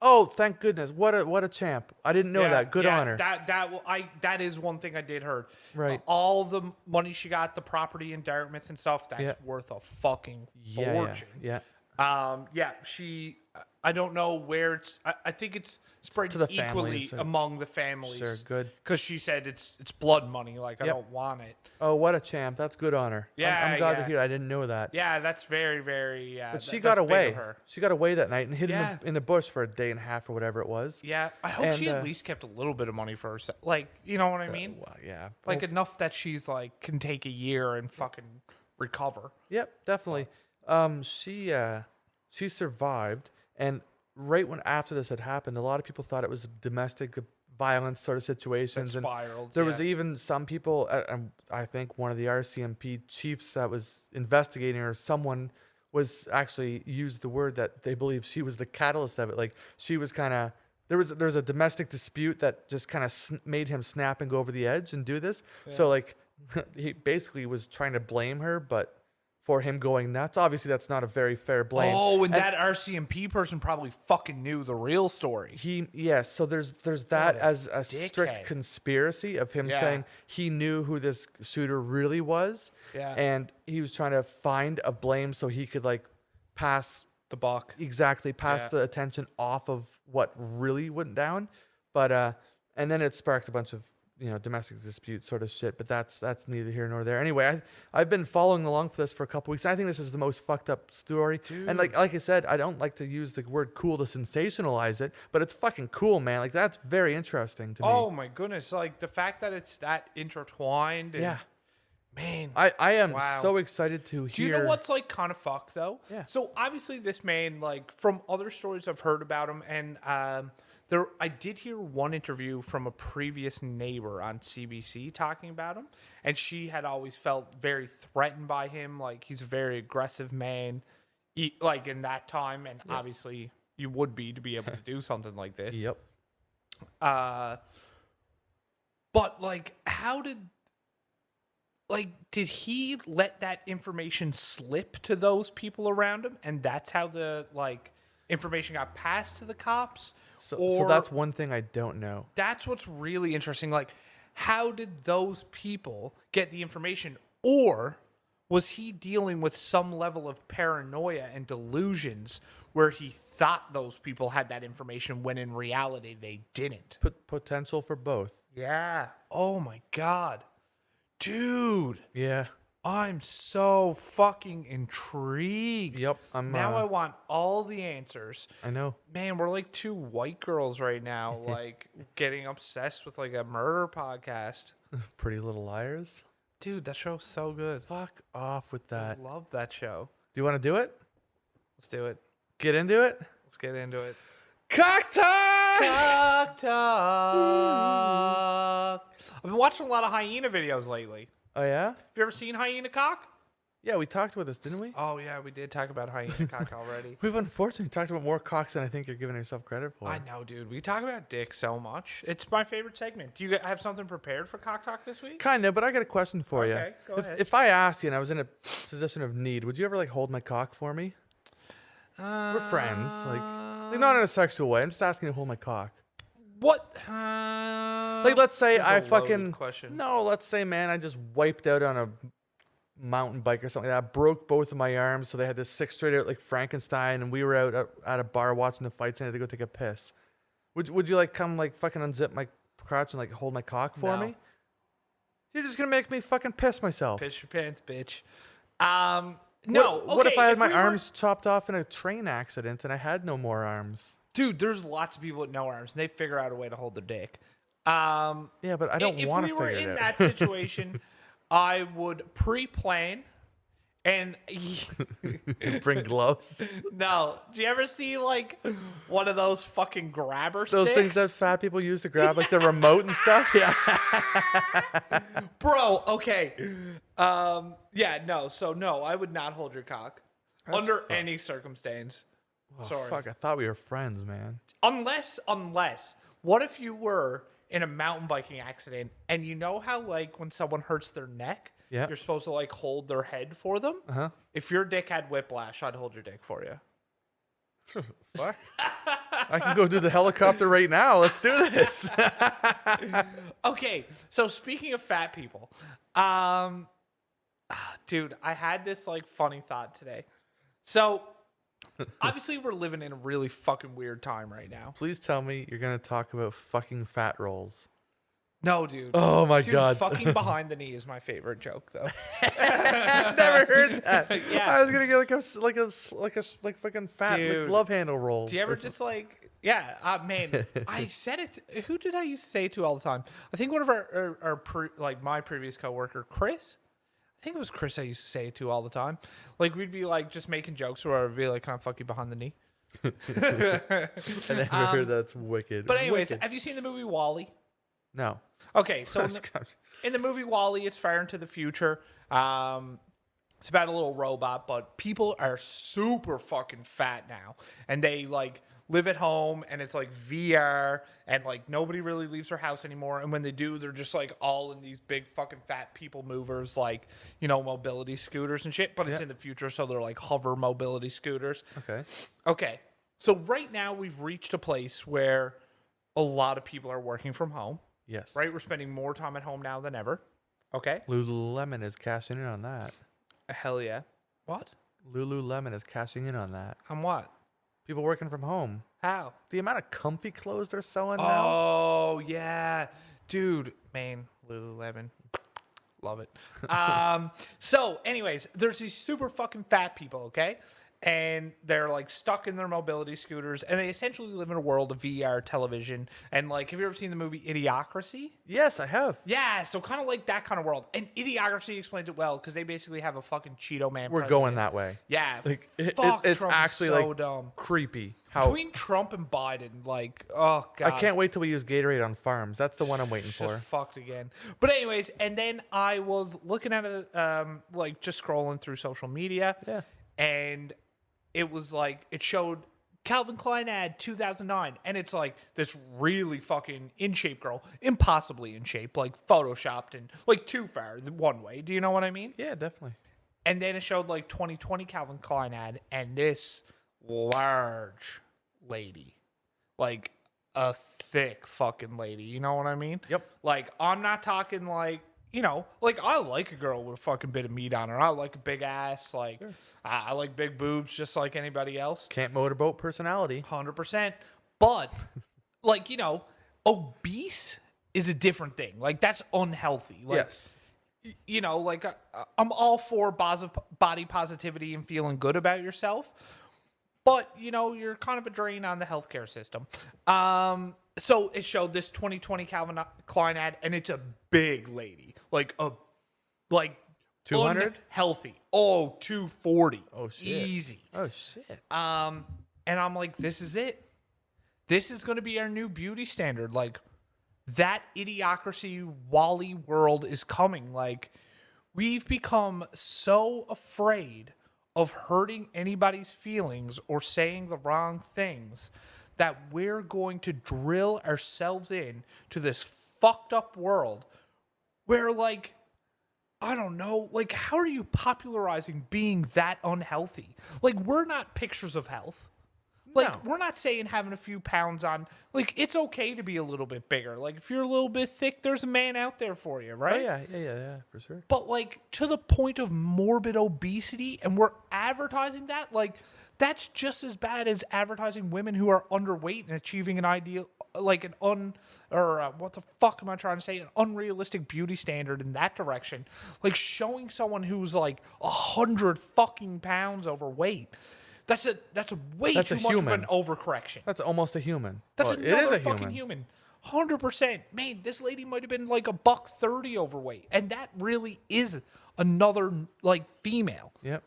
Oh, thank goodness. What a champ. I didn't know that. Good on her. That is one thing I did heard. Right. All the money she got, the property in Dartmouth and stuff, that's worth a fucking fortune. Yeah. She. I don't know where it's. I think it's spread To the equally families, among the families. Sure, good. Because she said it's blood money. Like I don't want it. Oh, what a champ. That's good on her. I'm glad to hear. I didn't know that. Yeah, that's very, very. But she that's got big of away. her. She got away that night and hid in the bush for a day and a half or whatever it was. Yeah, I hope she at least kept a little bit of money for herself. Like, you know what I mean? Well, yeah. Like enough that she's like can take a year and fucking recover. Yep, definitely. She survived, and right when after this had happened, a lot of people thought it was domestic violence sort of situations. It And spiraled. there was even some people, I think one of the RCMP chiefs that was investigating her, someone was actually used the word that they believe she was the catalyst of it. Like she was kind of, there's a domestic dispute that just kind of made him snap and go over the edge and do this. Yeah. So like he basically was trying to blame her, but for him going nuts. Obviously, that's not a very fair blame. Oh, and that RCMP person probably fucking knew the real story. Yes, so there's that as a strict conspiracy of him saying he knew who this shooter really was. Yeah. And he was trying to find a blame so he could like pass the buck. Exactly, pass the attention off of what really went down. But and then it sparked a bunch of domestic dispute sort of shit, but that's neither here nor there. Anyway, I've been following along for this for a couple weeks. I think this is the most fucked up story. Dude. And like I said, I don't like to use the word cool to sensationalize it, but it's fucking cool, man. Like that's very interesting to me. Oh my goodness. Like the fact that it's that intertwined. And, man. I am so excited to hear. Do you know what's like kind of fucked though? Yeah. So obviously this man, like from other stories I've heard about him, and I did hear one interview from a previous neighbor on CBC talking about him, and she had always felt very threatened by him. Like he's a very aggressive man, like in that time, and obviously you would be to be able to do something like this. Yep. But like, did he let that information slip to those people around him, and that's how the information got passed to the cops? So that's one thing I don't know. That's what's really interesting. Like, how did those people get the information? Or was he dealing with some level of paranoia and delusions where he thought those people had that information when in reality they didn't? Potential for both. Yeah. Oh, my God. Dude. Yeah. I'm so fucking intrigued. Yep. Now I want all the answers. I know. Man, we're like two white girls right now, like getting obsessed with like a murder podcast. Pretty Little Liars. Dude, that show's so good. Fuck off with that. I love that show. Do you want to do it? Let's do it. Get into it? Let's get into it. Cock talk! Cock talk. I've been watching a lot of hyena videos lately. Oh, yeah? Have you ever seen hyena cock? Yeah, we talked about this, didn't we? Oh, yeah, we did talk about hyena cock already. We've unfortunately talked about more cocks than I think you're giving yourself credit for. I know, dude. We talk about dick so much. It's my favorite segment. Do you have something prepared for cock talk this week? Kind of, but I got a question for you. Okay, go ahead. If I asked you and I was in a position of need, would you ever like hold my cock for me? We're friends, like not in a sexual way. I'm just asking you to hold my cock. What? Like, let's say That's a I loaded fucking question. no. Let's say, man, I just wiped out on a mountain bike or something like that. Broke both of my arms, so they had to stick straight out like Frankenstein, and we were out at a bar watching the fights, and I had to go take a piss. Would you like come like fucking unzip my crotch and like hold my cock for No. me? You're just gonna make me fucking piss myself. Piss your pants, bitch. No. What if okay, I had my we were- arms chopped off in a train accident and I had no more arms? Dude, there's lots of people with no arms, and they figure out a way to hold their dick. Yeah, but I don't want to If we were figure in it that out. situation, I would pre-plan and Bring gloves. no. Do you ever see like one of those fucking grabber Those sticks? things that fat people use to grab like the remote and stuff. Yeah. Bro, okay. Yeah, no. So no, I would not hold your cock under any circumstance. Oh, Sorry. fuck, I thought we were friends, man. Unless, what if you were in a mountain biking accident and you know how like when someone hurts their neck, Yeah. you're supposed to like hold their head for them? Uh-huh. If your dick had whiplash, I'd hold your dick for you. Fuck. I can go do the helicopter right now. Let's do this. Okay, so speaking of fat people, dude, I had this like funny thought today. So obviously we're living in a really fucking weird time right now. Please tell me you're going to talk about fucking fat rolls. No, dude. Oh my Dude, God. fucking behind the knee is my favorite joke, though. I've never heard that. Yeah. I was going to get like fucking fat like Dude. glove handle rolls. Do you ever just like, yeah, man, I said it. Who did I used to say it to all the time? I think one of my previous coworker, Chris. I think it was Chris I used to say it to all the time. Like, we'd be like just making jokes or I'd be like, can I fuck you behind the knee? I never heard that's wicked. But anyways, Wicked. have you seen the movie WALL-E? No. Okay, so in the movie WALL-E, it's far into the future. It's about a little robot, but people are super fucking fat now, and they like live at home, and it's like VR, and like nobody really leaves their house anymore. And when they do, they're just like all in these big fucking fat people movers, like mobility scooters and shit. But it's in the future, so they're like hover mobility scooters. Okay. So right now we've reached a place where a lot of people are working from home. Yes. Right? We're spending more time at home now than ever. Okay? Lululemon is cashing in on that. Hell yeah. What? Lululemon is cashing in on that. On what? People working from home. How? The amount of comfy clothes they're selling now. Oh, yeah. Dude, man, Lululemon. Love it. So, anyways, there's these super fucking fat people, okay? And they're like stuck in their mobility scooters, and they essentially live in a world of VR television. And like, have you ever seen the movie Idiocracy? Yes, I have. Yeah, so kind of like that kind of world. And Idiocracy explains it well because they basically have a fucking Cheeto man. We're going that way. Yeah, Like fuck, it's Trump's actually so like dumb. creepy. How Between Trump and Biden, like, oh god, I can't wait till we use Gatorade on farms. That's the one I'm waiting just for. fucked again. But anyways, and then I was looking at it, like just scrolling through social media. Yeah. And it was like, it showed Calvin Klein ad 2009. And it's like this really fucking in shape girl, impossibly in shape, like photoshopped and like too far one way. Do you know what I mean? Yeah, definitely. And then it showed like 2020 Calvin Klein ad and this large lady, like a thick fucking lady. You know what I mean? Yep. Like, I'm not talking like, like I like a girl with a fucking bit of meat on her. I like a big ass. Like, sure. I like big boobs just like anybody else. Can't motorboat personality. 100%. But, like, obese is a different thing. Like, that's unhealthy. Like, Yes. you know, like I'm all for body positivity and feeling good about yourself, but you know, you're kind of a drain on the healthcare system. So it showed this 2020 Calvin Klein ad, and it's a big lady, like 200? unhealthy. Oh, 240. Oh shit. Easy. Oh shit. And I'm like, this is it. This is going to be our new beauty standard. Like, that idiocracy Wally world is coming. Like, we've become so afraid of hurting anybody's feelings or saying the wrong things that we're going to drill ourselves in to this fucked up world where, like, I don't know, like, how are you popularizing being that unhealthy? Like, we're not pictures of health. Like, we're not saying having a few pounds on. Like, it's okay to be a little bit bigger. Like, if you're a little bit thick, there's a man out there for you, right? Oh, yeah, for sure. But, like, to the point of morbid obesity, and we're advertising that, like, that's just as bad as advertising women who are underweight and achieving an ideal, like, what the fuck am I trying to say? An unrealistic beauty standard in that direction. Like, showing someone who's, like, 100 fucking pounds overweight. That's way too much of an overcorrection. That's almost a human. That's well, another it is a fucking human. 100%. Man, this lady might have been like $130 overweight. And that really is another, like, female. Yep.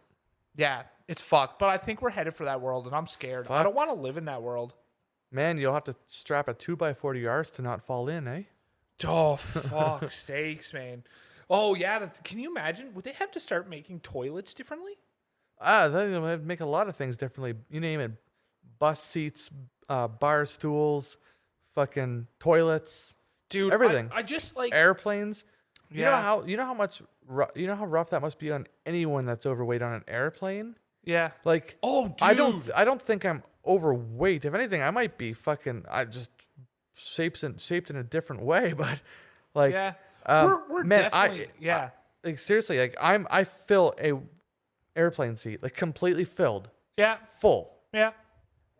Yeah, it's fucked. But I think we're headed for that world, and I'm scared. I don't want to live in that world. Man, you'll have to strap a 2x4 to your arse to not fall in, eh? Oh, fuck's sakes, man. Oh, yeah. Can you imagine? Would they have to start making toilets differently? They'd make a lot of things differently. You name it. Bus seats, bar stools, fucking toilets. Dude, everything. I just, like... Airplanes. Yeah. You know how rough that must be on anyone that's overweight on an airplane? Yeah. Like, oh, dude. I don't think I'm overweight. If anything, I might be I just shaped in a different way, but like, yeah. We're man, definitely, yeah. Like, seriously, like, I fill a airplane seat, like, completely filled. Yeah. Full. Yeah.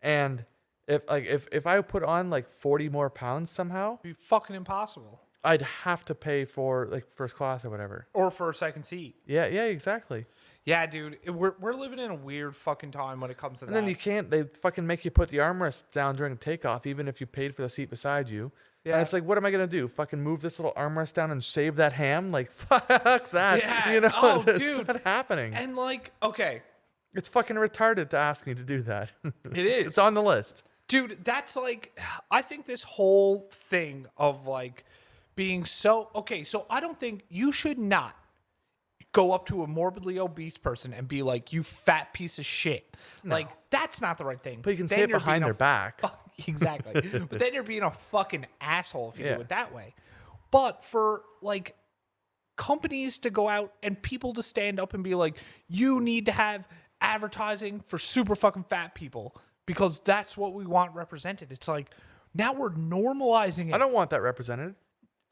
And if I put on like 40 more pounds somehow, It'd be fucking impossible. I'd have to pay for like first class or whatever. Or for a second seat. Yeah, exactly. Yeah, dude. We're living in a weird fucking time when it comes to And that. then you can't, they fucking make you put the armrest down during takeoff, even if you paid for the seat beside you. Yeah. And it's like, what am I going to do? Fucking move this little armrest down and shave that ham? Like, fuck that. Yeah. You know, Oh, it's dude. not happening. And like, okay. It's fucking retarded to ask me to do that. It is. It's on the list. Dude, that's like, I think this whole thing of like being so, okay, so I don't think you should not go up to a morbidly obese person and be like, you fat piece of shit. No. Like, that's not the right thing. But you can say it behind their back. Exactly. But then you're being a fucking asshole if you do it that way. But for like companies to go out and people to stand up and be like, you need to have advertising for super fucking fat people because that's what we want represented. It's like, now we're normalizing it. I don't want that represented.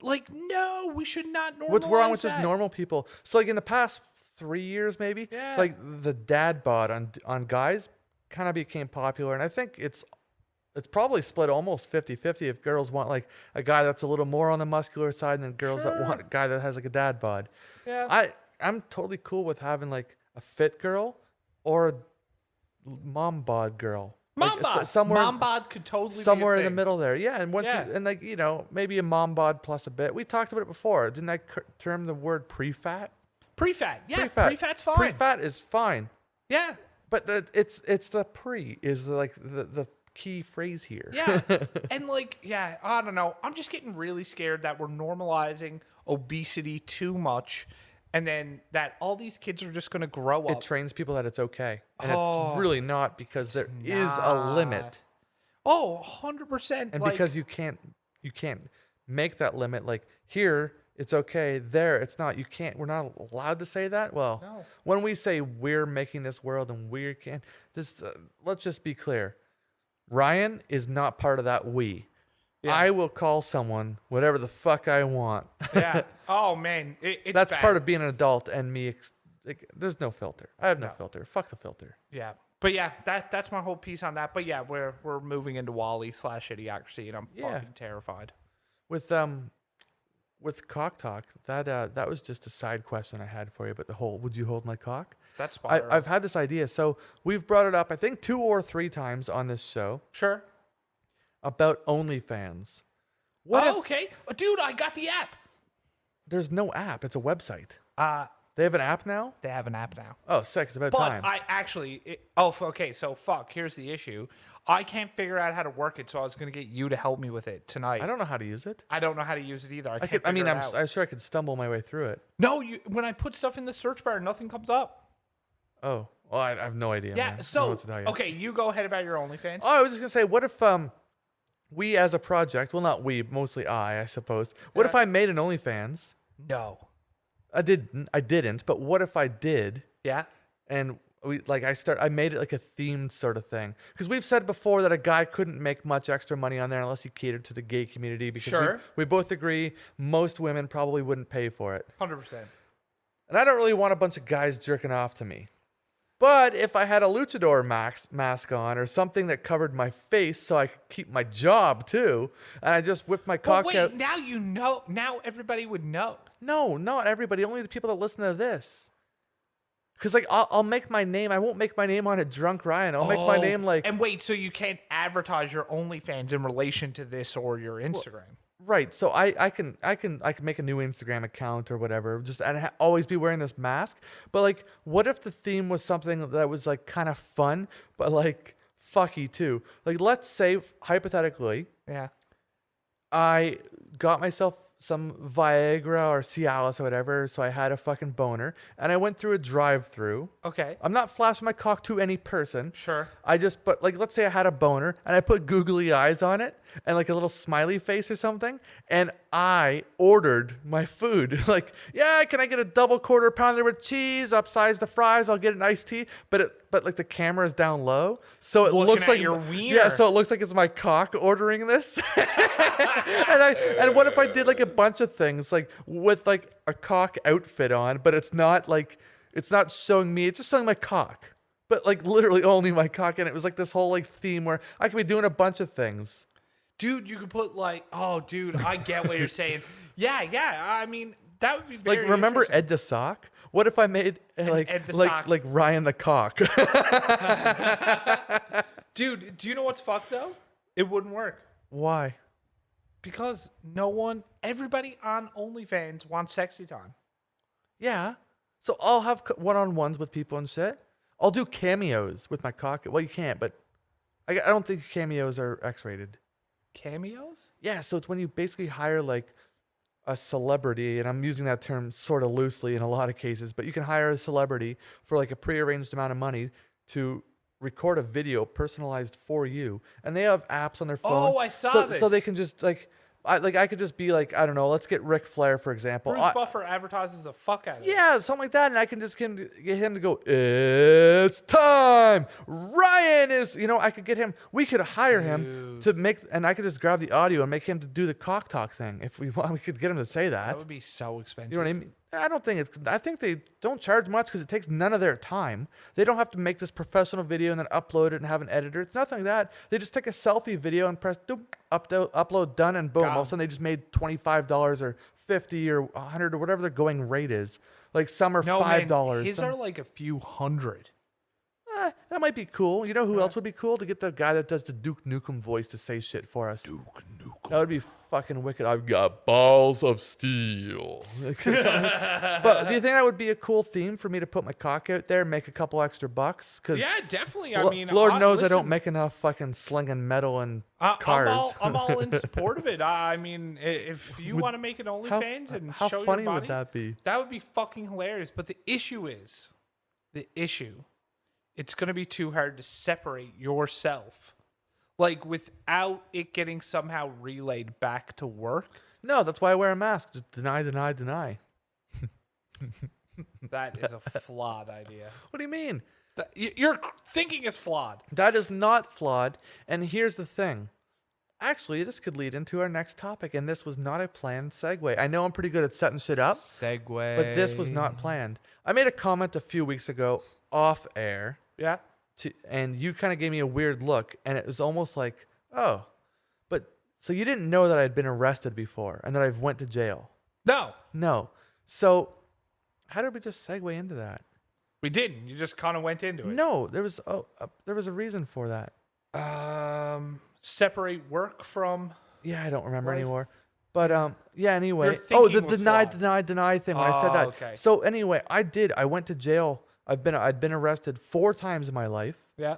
Like, no, we should not normalize What's wrong with that. just normal people? So, like, in the past 3 years, maybe, like, the dad bod on guys kind of became popular. And I think it's probably split almost 50-50 if girls want, like, a guy that's a little more on the muscular side than girls that want a guy that has, like, a dad bod. Yeah. I'm totally cool with having, like, a fit girl or a mom bod girl. Mom bod. Somewhere, mom bod could totally somewhere be a in the thing. middle there. Yeah. And and like, you know, maybe a mom bod plus a bit. We talked about it before. Didn't I term the word pre-fat? Pre-fat. Yeah. Pre-fat. Pre-fat's fine. Pre-fat is fine. Yeah. But it's the pre is like the key phrase here. Yeah. And like, yeah, I don't know. I'm just getting really scared that we're normalizing obesity too much. And then that all these kids are just going to grow up. It trains people that it's okay. And it's really not, because there is a limit. Oh, 100%. And because you can't make that limit. Like, here, it's okay. There, it's not. We're not allowed to say that. Well, No. When we say we're making this world and we can, let's just be clear. Ryan is not part of that we. Yeah. I will call someone whatever the fuck I want. Yeah. Oh, man. It's That's bad. part of being an adult and me. There's no filter. I have no filter. Fuck the filter. Yeah. But yeah, that's my whole piece on that. But yeah, we're moving into Wally / Idiocracy, and I'm fucking terrified. With with cock talk, that was just a side question I had for you. But the whole, would you hold my cock? That's spot on. I've had this idea. So we've brought it up, I think 2 or 3 times on this show Sure. about OnlyFans. What if Okay. Dude, I got the app. there's no app? It's a website. Uh, They have an app now? they have an app now. Oh, sick. It's about But time. I actually, okay, so fuck, here's the issue. I can't figure out how to work it, so I was going to get you to help me with it tonight. I don't know how to use it. I don't know how to use it either. I can't I mean, figure it out. I'm sure I could stumble my way through it. No, when I put stuff in the search bar, nothing comes up. Oh, well, I have no idea. Yeah, man. I don't know so, what to tell you. okay, you go ahead about your OnlyFans. Oh, I was just gonna say, what if we as a project, well, not we, mostly I suppose. What if I made an OnlyFans? No. I didn't, but what if I did? Yeah? And I made it like a themed sort of thing. Because we've said before that a guy couldn't make much extra money on there unless he catered to the gay community. Because Sure. we both agree most women probably wouldn't pay for it. 100%. And I don't really want a bunch of guys jerking off to me. But if I had a luchador mask on or something that covered my face so I could keep my job too, and I just whipped my But cock out. wait, now you know. Now everybody would know. No, not everybody. Only the people that listen to this. Because like I'll make my name. I won't make my name on a drunk Ryan. I'll make my name like And wait, so you can't advertise your OnlyFans in relation to this or your Instagram? right. So I can make a new Instagram account or whatever. Just and always be wearing this mask. But like, what if the theme was something that was like kind of fun, but like fucky too? Like, let's say hypothetically, Yeah. I got myself some Viagra or Cialis or whatever, so I had a fucking boner, and I went through a drive-through. Okay. I'm not flashing my cock to any person. Sure. But like, let's say I had a boner, and I put googly eyes on it, and like a little smiley face or something, and I ordered my food. Like, yeah, can I get a double quarter pounder with cheese, upsize the fries, I'll get an iced tea, but like the camera is down low, so it Looking looks at like your wiener. yeah, so it looks like it's my cock ordering this. And what if I did like a bunch of things like with like a cock outfit on, but it's not showing me, it's just showing my cock. But like literally only my cock, and it was like this whole like theme where I could be doing a bunch of things. Dude, you could put like, oh, dude, I get what you're saying. Yeah. I mean, that would be very Like, remember interesting. Ed the Sock? What if I made Ed the Sock. like Ryan the Cock? Dude, do you know what's fucked though? It wouldn't work. Why? Because everybody on OnlyFans wants sexy time. Yeah. So I'll have one-on-ones with people and shit. I'll do cameos with my cock. Well, you can't, but I don't think cameos are X-rated. Cameos? Yeah, so it's when you basically hire like a celebrity, and I'm using that term sort of loosely in a lot of cases, but you can hire a celebrity for like a prearranged amount of money to record a video personalized for you, and they have apps on their phone. Oh, I saw this. So they can just like, I could just be like, I don't know, let's get Ric Flair for example. Bruce Buffer advertises the fuck out of it. Yeah, something like that, and I can just get him to go, it's time. Ryan is, I could get him. We could hire him to make, and I could just grab the audio and make him to do the cock talk thing. If we want, we could get him to say that. That would be so expensive. You know what I mean? I think they don't charge much because it takes none of their time. They don't have to make this professional video and then upload it and have an editor. It's nothing like that. They just take a selfie video and press upload done, and boom. All of a sudden they just made $25 or $50 or $100 or whatever their going rate is. Like some are $5. His are like a few hundred. That might be cool. You know who else would be cool? To get the guy that does the Duke Nukem voice to say shit for us. Duke Nukem. That would be fucking wicked. I've got balls of steel. But do you think that would be a cool theme for me to put my cock out there and make a couple extra bucks? Cause Yeah, definitely. I mean, Lord knows I listen, don't make enough fucking slinging metal and cars. I'm all in support of it. I mean, if you want to make an OnlyFans and how show funny your body, would that be? That would be fucking hilarious. But the issue, it's going to be too hard to separate yourself, like without it getting somehow relayed back to work. No, that's why I wear a mask. Just deny. That is a flawed idea. What do you mean? Your thinking is flawed. That is not flawed. And here's the thing. Actually, this could lead into our next topic, and this was not a planned segue. I know I'm pretty good at setting shit up, Segue. but this was not planned. I made a comment a few weeks ago off air, Yeah. and you kind of gave me a weird look, and it was almost like, oh, but so you didn't know that I'd been arrested before and that I've went to jail. No, No. So how did we just segue into that? we didn't. You just kind of went into it. No, there was a reason for that. Separate work from. Yeah, I don't remember Life? anymore. But yeah, anyway. Your Oh, the thinking was deny thing when I said Oh, that. okay. So anyway, I went to jail. I'd been arrested 4 times in my life. Yeah.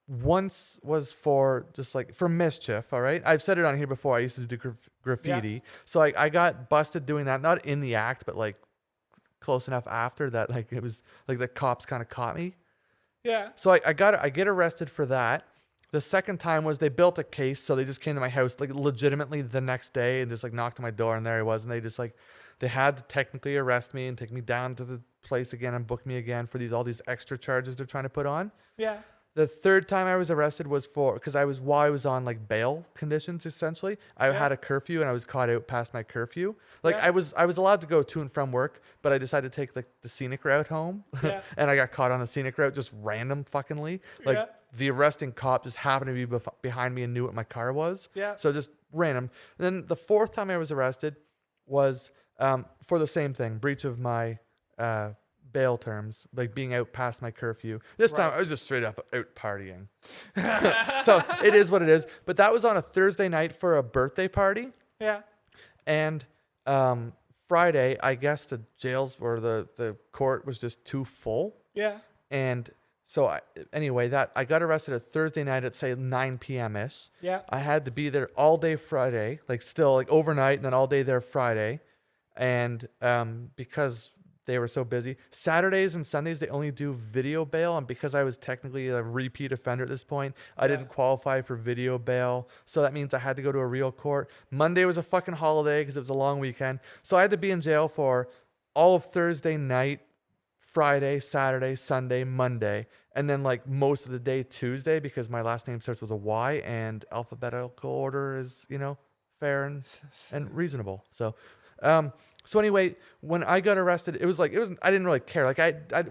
Once was for just like for mischief, all right? I've said it on here before. I used to do graffiti. So I got busted doing that, not in the act, but like close enough after that, like it was like the cops kind of caught me. Yeah. So I get arrested for that. The second time was they built a case, so they just came to my house like legitimately the next day and just like knocked on my door, and there I was, and they just like they had to technically arrest me and take me down to the place again and book me again for all these extra charges they're trying to put on. Yeah. The third time I was arrested was because while I was on like bail conditions, essentially. I had a curfew and I was caught out past my curfew. Like Yeah. I was allowed to go to and from work, but I decided to take like the scenic route home. Yeah. And I got caught on the scenic route just random fuckingly. Like Yeah. the arresting cop just happened to be behind me and knew what my car was. Yeah. So just random. And then the fourth time I was arrested was for the same thing, breach of my bail terms, like being out past my curfew. This time I was just straight up out partying. So it is what it is. But that was on a Thursday night for a birthday party. Yeah. And Friday, I guess the jails or the court was just too full. Yeah. And so I got arrested a Thursday night at say 9 p.m. ish. Yeah. I had to be there all day Friday, like still like overnight, and then all day there Friday. And because they were so busy, Saturdays and Sundays they only do video bail, and because I was technically a repeat offender at this point, I didn't qualify for video bail. So that means I had to go to a real court. Monday was a fucking holiday because it was a long weekend. So I had to be in jail for all of Thursday night, Friday, Saturday, Sunday, Monday, and then like most of the day Tuesday, because my last name starts with a Y and alphabetical order is, fair and reasonable. So so anyway, when I got arrested, I didn't really care. Like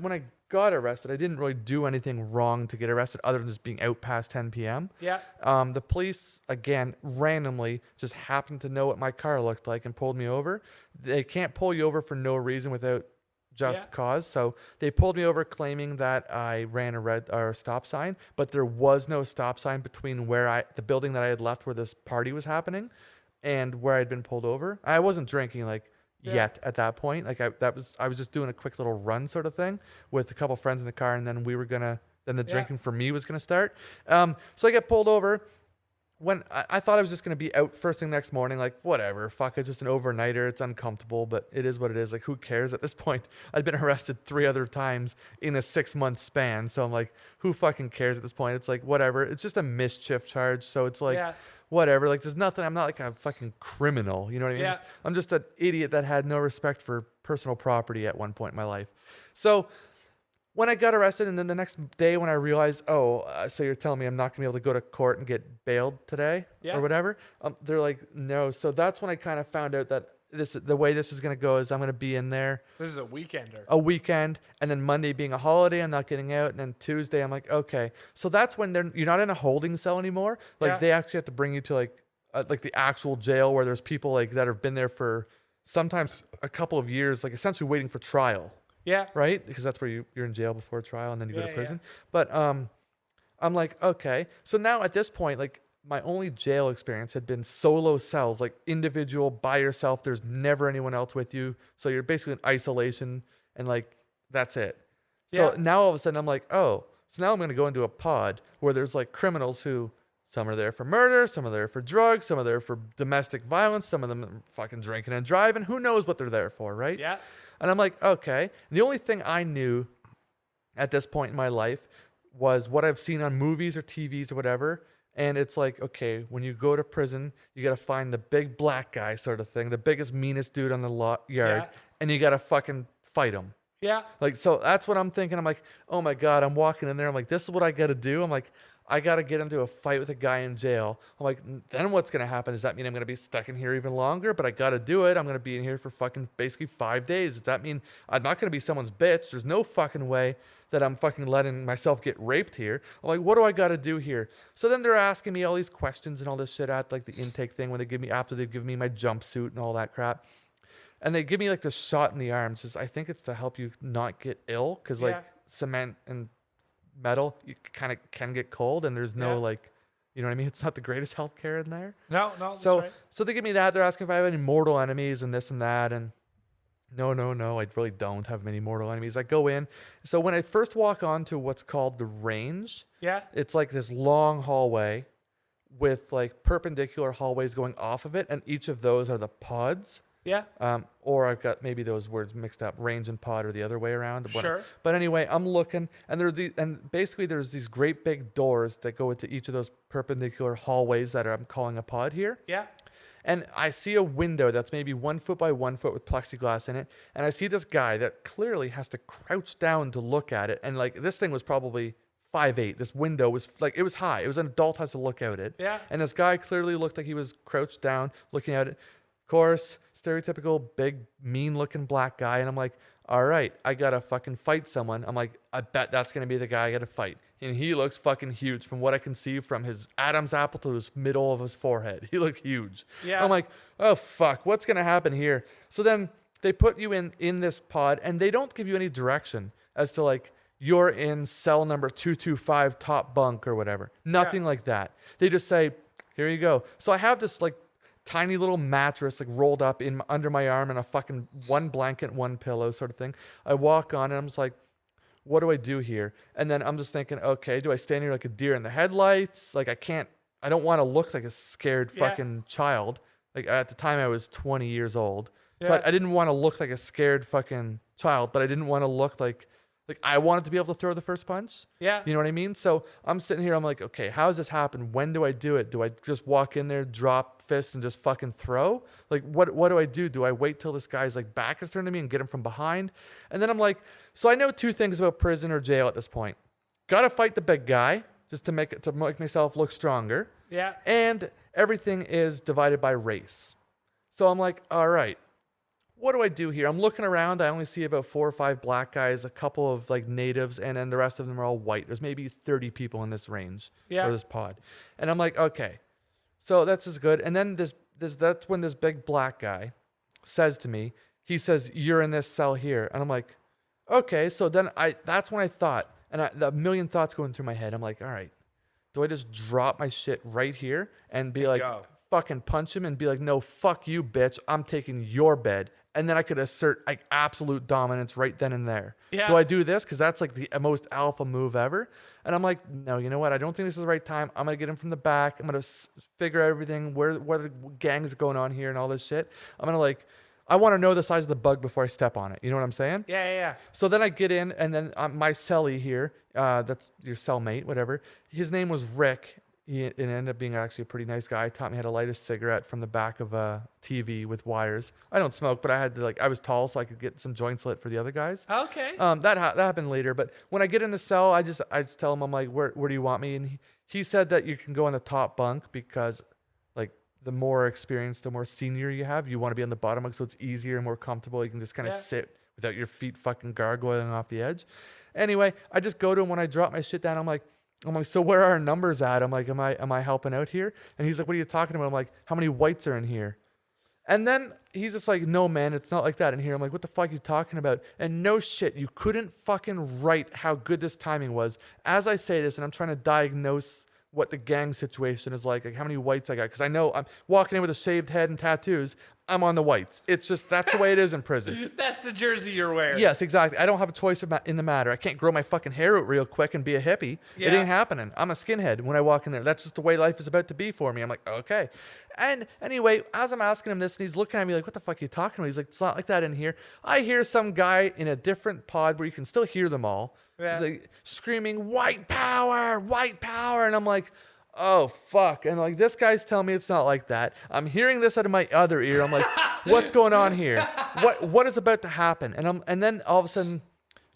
when I got arrested, I didn't really do anything wrong to get arrested other than just being out past 10 p.m. Yeah. The police, again, randomly just happened to know what my car looked like and pulled me over. They can't pull you over for no reason without just cause. So they pulled me over claiming that I ran a red or stop sign, but there was no stop sign between the building that I had left where this party was happening and where I'd been pulled over. I wasn't drinking yet at that point. Like I was just doing a quick little run sort of thing with a couple friends in the car, and then the drinking for me was gonna start. So I get pulled over when I thought I was just gonna be out first thing next morning, like whatever, fuck, it's just an overnighter, it's uncomfortable, but it is what it is. Like who cares at this point? I'd been arrested 3 other times in a 6-month span, so I'm like, who fucking cares at this point? It's like whatever, it's just a mischief charge, so it's like whatever, like there's nothing, I'm not like a fucking criminal, you know what I mean? Yeah. I'm just an idiot that had no respect for personal property at one point in my life. So when I got arrested, and then the next day when I realized, so you're telling me I'm not gonna be able to go to court and get bailed today or whatever, they're like, no. So that's when I kind of found out that the way this is gonna go is I'm gonna be in there. This is a weekender. A weekend, and then Monday being a holiday, I'm not getting out, and then Tuesday I'm like, okay. So that's when you're not in a holding cell anymore. Like they actually have to bring you to like the actual jail where there's people like that have been there for sometimes a couple of years, like essentially waiting for trial. Yeah. Right? Because that's where you're in jail before trial and then you go to prison. But I'm like, okay. So now at this point, like my only jail experience had been solo cells, like individual by yourself. There's never anyone else with you. So you're basically in isolation and like, that's it. So now all of a sudden I'm like, so now I'm going to go into a pod where there's like criminals who some are there for murder, some are there for drugs, some are there for domestic violence, some of them are fucking drinking and driving. Who knows what they're there for, right? Yeah. And I'm like, okay. And the only thing I knew at this point in my life was what I've seen on movies or TVs or whatever. And it's like, okay, when you go to prison, you got to find the big black guy sort of thing, the biggest, meanest dude on the yard, and you got to fucking fight him. Yeah. Like, so that's what I'm thinking. I'm like, oh my God, I'm walking in there. I'm like, this is what I got to do. I'm like, I got to get into a fight with a guy in jail. I'm like, then what's going to happen? Does that mean I'm going to be stuck in here even longer? But I got to do it. I'm going to be in here for fucking basically 5 days. Does that mean I'm not going to be someone's bitch? There's no fucking way that I'm fucking letting myself get raped here. I'm like, what do I got to do here? So then they're asking me all these questions and all this shit at like the intake thing when they give me, after they give me my jumpsuit and all that crap. And they give me like this shot in the arm. Says, I think it's to help you not get ill. Cause like cement and metal, you kind of can get cold and there's no like, you know what I mean? It's not the greatest healthcare in there. No, that's So, right. so they give me that. They're asking if I have any mortal enemies and this and that. And no, I really don't have many mortal enemies. I go in. So when I first walk onto what's called the range, it's like this long hallway with like perpendicular hallways going off of it. And each of those are the pods. Yeah. Or I've got maybe those words mixed up, range and pod, or the other way around. Sure. But anyway, I'm looking, and basically there's these great big doors that go into each of those perpendicular hallways that I'm calling a pod here. Yeah. And I see a window that's maybe 1 foot by 1 foot with plexiglass in it. And I see this guy that clearly has to crouch down to look at it. And like this thing was probably 5'8". This window was like, it was high. It was an adult has to look out it. Yeah. And this guy clearly looked like he was crouched down looking at it. Of course, stereotypical big, mean looking black guy. And I'm like, all right, I got to fucking fight someone. I'm like, I bet that's going to be the guy I got to fight. And he looks fucking huge from what I can see from his Adam's apple to his middle of his forehead. He looked huge. Yeah. I'm like, oh, fuck, what's going to happen here? So then they put you in this pod and they don't give you any direction as to like, you're in cell number 225 top bunk or whatever. Nothing like that. They just say, here you go. So I have this like tiny little mattress like rolled up in under my arm and a fucking one blanket, one pillow sort of thing. I walk on and I'm just like, what do I do here? And then I'm just thinking, okay, do I stand here like a deer in the headlights? Like I don't want to look like a scared fucking child. Like at the time I was 20 years old. So I didn't want to look like a scared fucking child, but I didn't want to look like I wanted to be able to throw the first punch. Yeah. You know what I mean? So I'm sitting here, I'm like, okay, how does this happen? When do I do it? Do I just walk in there, drop fist and just fucking throw? Like, what do I do? Do I wait till this guy's like back is turned to me and get him from behind? And then I'm like, so I know two things about prison or jail at this point. Got to fight the big guy just to make myself look stronger. Yeah. And everything is divided by race. So I'm like, all right. What do I do here? I'm looking around. I only see about 4 or 5 black guys, a couple of like natives, and then the rest of them are all white. There's maybe 30 people in this range or this pod. And I'm like, okay, so that's as good. And then that's when this big black guy says to me, he says, you're in this cell here. And I'm like, okay. So then that's when I thought, and a million thoughts going through my head. I'm like, all right, do I just drop my shit right here and be like, fucking punch him and be like, no, fuck you, bitch. I'm taking your bed. And then I could assert like absolute dominance right then and there. Yeah. Do I do this? Because that's like the most alpha move ever. And I'm like, no, you know what? I don't think this is the right time. I'm going to get him from the back. I'm going to figure out everything, what the gangs are going on here and all this shit. I'm going to like, I want to know the size of the bug before I step on it. You know what I'm saying? Yeah. So then I get in and then my cellie here, that's your cellmate, whatever. His name was Rick. It ended up being actually a pretty nice guy. Taught me how to light a cigarette from the back of a TV with wires. I don't smoke, but I had to I was tall, so I could get some joints lit for the other guys. Okay. That happened later. But when I get in the cell, I just tell him, I'm like, where do you want me? And he said that you can go on the top bunk because like the more experienced, the more senior you have, you want to be on the bottom bunk, so it's easier and more comfortable. You can just kind of sit without your feet fucking gargoyling off the edge. Anyway, I just go to him when I drop my shit down. I'm like, so where are our numbers at? I'm like, am I helping out here? And he's like, what are you talking about? I'm like, how many whites are in here? And then he's just like, no, man, it's not like that in here. I'm like, what the fuck are you talking about? And no shit, you couldn't fucking write how good this timing was. As I say this, and I'm trying to diagnose what the gang situation is like how many whites I got. Because I know I'm walking in with a shaved head and tattoos. I'm on the whites. It's just, that's the way it is in prison. That's the jersey you're wearing. Yes, exactly. I don't have a choice in the matter. I can't grow my fucking hair out real quick and be a hippie. Yeah. It ain't happening. I'm a skinhead when I walk in there. That's just the way life is about to be for me. I'm like, okay. And anyway, as I'm asking him this, and he's looking at me like, what the fuck are you talking about? He's like, it's not like that in here. I hear some guy in a different pod where you can still hear them all like, screaming, white power, white power. And I'm like, oh, fuck. And like, this guy's telling me it's not like that. I'm hearing this out of my other ear. I'm like, what's going on here? What is about to happen? And then all of a sudden,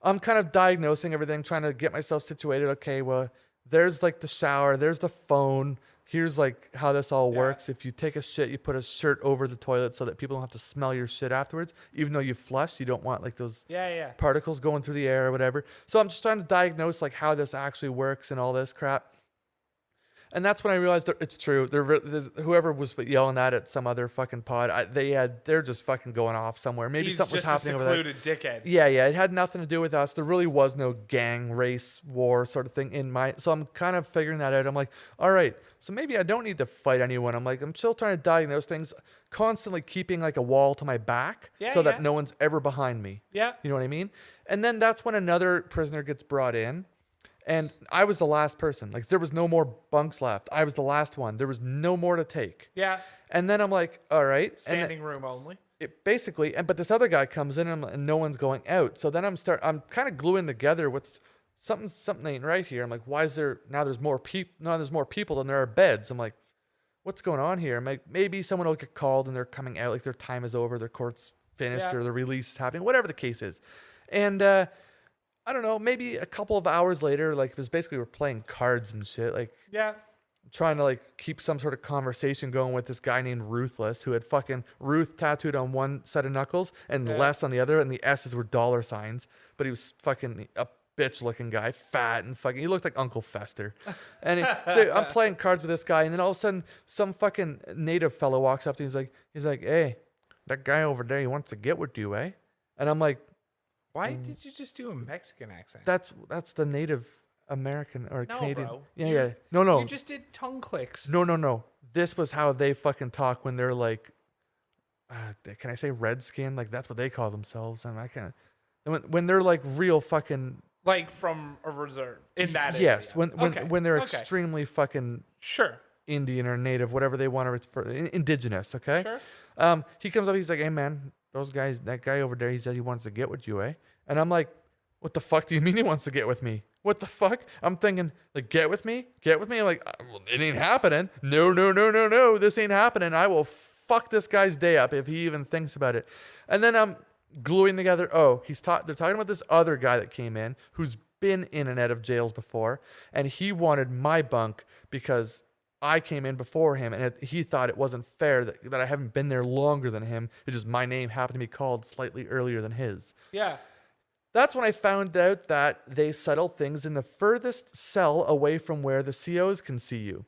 I'm kind of diagnosing everything, trying to get myself situated. Okay, well, there's like the shower, there's the phone. here's like how this all works. If you take a shit, you put a shirt over the toilet so that people don't have to smell your shit afterwards. Even though you flush, you don't want like those particles going through the air or whatever. So I'm just trying to diagnose like how this actually works and all this crap. And that's when I realized that it's true. Whoever was yelling that at some other fucking pod, they're just fucking going off somewhere. Maybe something was happening over there. He's just a secluded dickhead. Yeah. It had nothing to do with us. There really was no gang, race, war sort of thing in my. So I'm kind of figuring that out. I'm like, all right, so maybe I don't need to fight anyone. I'm still trying to diagnose things, constantly keeping like a wall to my back so that no one's ever behind me. Yeah. You know what I mean? And then that's when another prisoner gets brought in. And I was the last person. Like, there was no more bunks left. I was the last one. There was no more to take. Yeah. And then I'm like, all right. Standing room only. Basically, but this other guy comes in and no one's going out. So then I'm kind of gluing together what's something ain't right here. I'm like, why is there there's more people than there are beds. I'm like, what's going on here? I'm like, maybe someone will get called and they're coming out, like their time is over, their court's finished, or the release is happening, whatever the case is. And I don't know, maybe a couple of hours later, like, it was basically we're playing cards and shit, like, trying to like keep some sort of conversation going with this guy named Ruthless, who had fucking Ruth tattooed on one set of knuckles and less on the other, and the S's were dollar signs. But he was fucking a bitch looking guy, fat and fucking, he looked like Uncle Fester. And so I'm playing cards with this guy, and then all of a sudden some fucking native fellow walks up to me. He's like, hey, that guy over there, he wants to get with you, eh? And I'm like, why did you just do a Mexican accent? That's the Native American or Canadian. Bro. Yeah. No. You just did tongue clicks. No. This was how they fucking talk when they're like, can I say redskin? Like, that's what they call themselves. And I can't. When they're like real fucking. Like from a reserve in that area. Yes. When they're extremely fucking. Sure. Indian or Native, whatever they want to refer, indigenous. Okay. Sure. He comes up. He's like, hey man, that guy over there, he said he wants to get with you, eh? And I'm like, what the fuck do you mean he wants to get with me? What the fuck? I'm thinking, like, get with me? I'm like, well, it ain't happening. No. This ain't happening. I will fuck this guy's day up if he even thinks about it. And then I'm gluing together, they're talking about this other guy that came in who's been in and out of jails before. And he wanted my bunk because I came in before him, and he thought it wasn't fair that I haven't been there longer than him. It's just my name happened to be called slightly earlier than his. Yeah. That's when I found out that they settle things in the furthest cell away from where the COs can see you.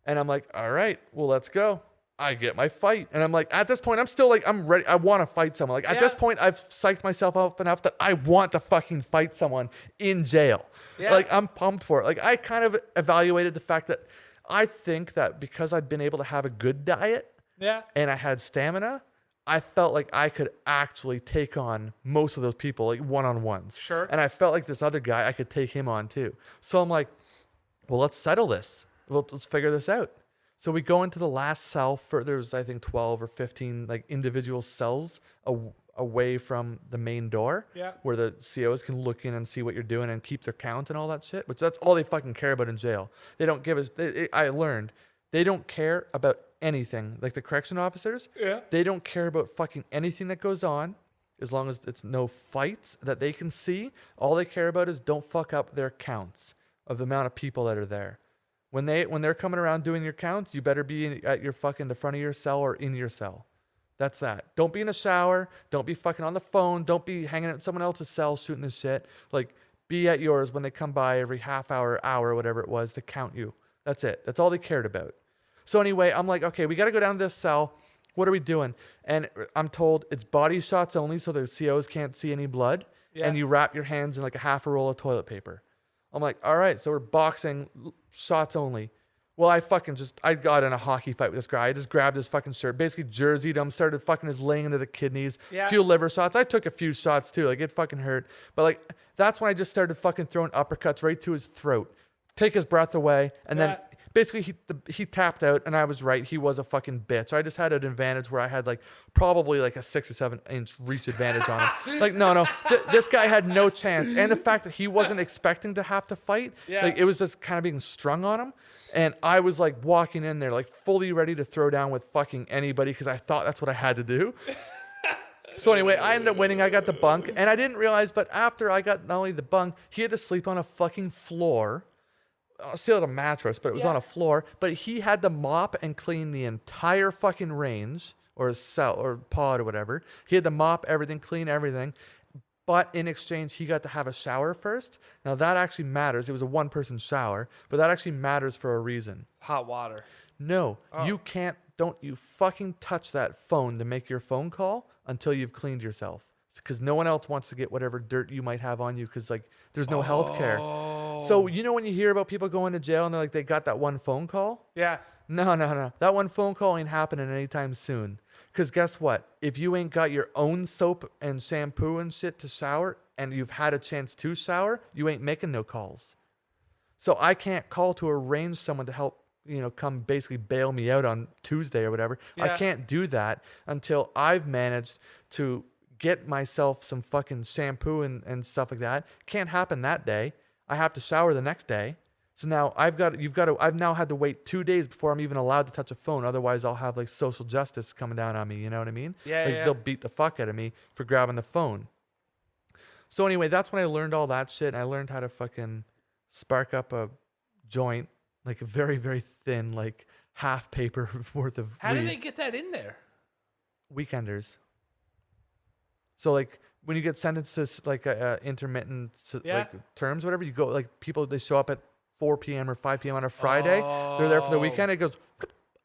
And I'm like, all right, well, let's go. I get my fight. And I'm like, at this point, I'm still like, I'm ready. I want to fight someone. Like, at this point, I've psyched myself up enough that I want to fucking fight someone in jail. Yeah. Like, I'm pumped for it. Like, I kind of evaluated the fact that I think that because I'd been able to have a good diet and I had stamina, I felt like I could actually take on most of those people, like one-on-ones. Sure. And I felt like this other guy, I could take him on too. So I'm like, well, let's settle this. Let's figure this out. So we go into the last cell. There's, I think, 12 or 15 like individual cells away from the main door, where the COs can look in and see what you're doing and keep their count and all that shit, which that's all they fucking care about in jail. They don't give us, I learned, they don't care about anything. Like the correction officers, they don't care about fucking anything that goes on as long as it's no fights that they can see. All they care about is don't fuck up their counts of the amount of people that are there. When they're coming around doing your counts, you better be at your fucking the front of your cell or in your cell. That's that. Don't be in the shower. Don't be fucking on the phone. Don't be hanging out in someone else's cell shooting this shit. Like, be at yours when they come by every half hour, whatever it was, to count you. That's it. That's all they cared about. So anyway, I'm like, okay, we got to go down to this cell. What are we doing? And I'm told it's body shots only, so the COs can't see any blood. And you wrap your hands in like a half a roll of toilet paper. I'm like, all right, so we're boxing, shots only. Well, I got in a hockey fight with this guy. I just grabbed his fucking shirt, basically jerseyed him, started fucking his laying into the kidneys, few liver shots. I took a few shots too, like it fucking hurt. But like, that's when I just started fucking throwing uppercuts right to his throat, take his breath away, and then basically he tapped out, and I was right. He was a fucking bitch. I just had an advantage where I had like probably like a 6 or 7 inch reach advantage on him. Like, no, this guy had no chance. And the fact that he wasn't expecting to have to fight, like it was just kind of being strung on him. And I was like walking in there, like fully ready to throw down with fucking anybody because I thought that's what I had to do. So anyway, I ended up winning. I got the bunk, and I didn't realize, but after I got not only the bunk, he had to sleep on a fucking floor still had a mattress, but it was on Yeah. a floor. But he had to mop and clean the entire fucking range or cell or pod or whatever. He had to mop everything, clean everything. But in exchange, he got to have a shower first. Now that actually matters. It was a one-person shower, but that actually matters for a reason. Hot water. No, you can't. Don't you fucking touch that phone to make your phone call until you've cleaned yourself. Because no one else wants to get whatever dirt you might have on you because, like, there's no health care. So, you know when you hear about people going to jail and they're like, they got that one phone call? Yeah. No. That one phone call ain't happening anytime soon. Because guess what? If you ain't got your own soap and shampoo and shit to shower and you've had a chance to shower, you ain't making no calls. So I can't call to arrange someone to help, come basically bail me out on Tuesday or whatever. Yeah. I can't do that until I've managed to get myself some fucking shampoo and stuff like that. Can't happen that day. I have to shower the next day. So now I've now had to wait 2 days before I'm even allowed to touch a phone. Otherwise I'll have like social justice coming down on me. You know what I mean? Yeah, Like yeah. they'll beat the fuck out of me for grabbing the phone. So anyway, that's when I learned all that shit. And I learned how to fucking spark up a joint, like a very, very thin, like half paper worth of How weed. did they get that in there? Weekenders. So like when you get sentenced to like intermittent like terms, whatever, you go like people, they show up at 4 p.m. or 5 p.m. on a Friday. They're there for the weekend. It goes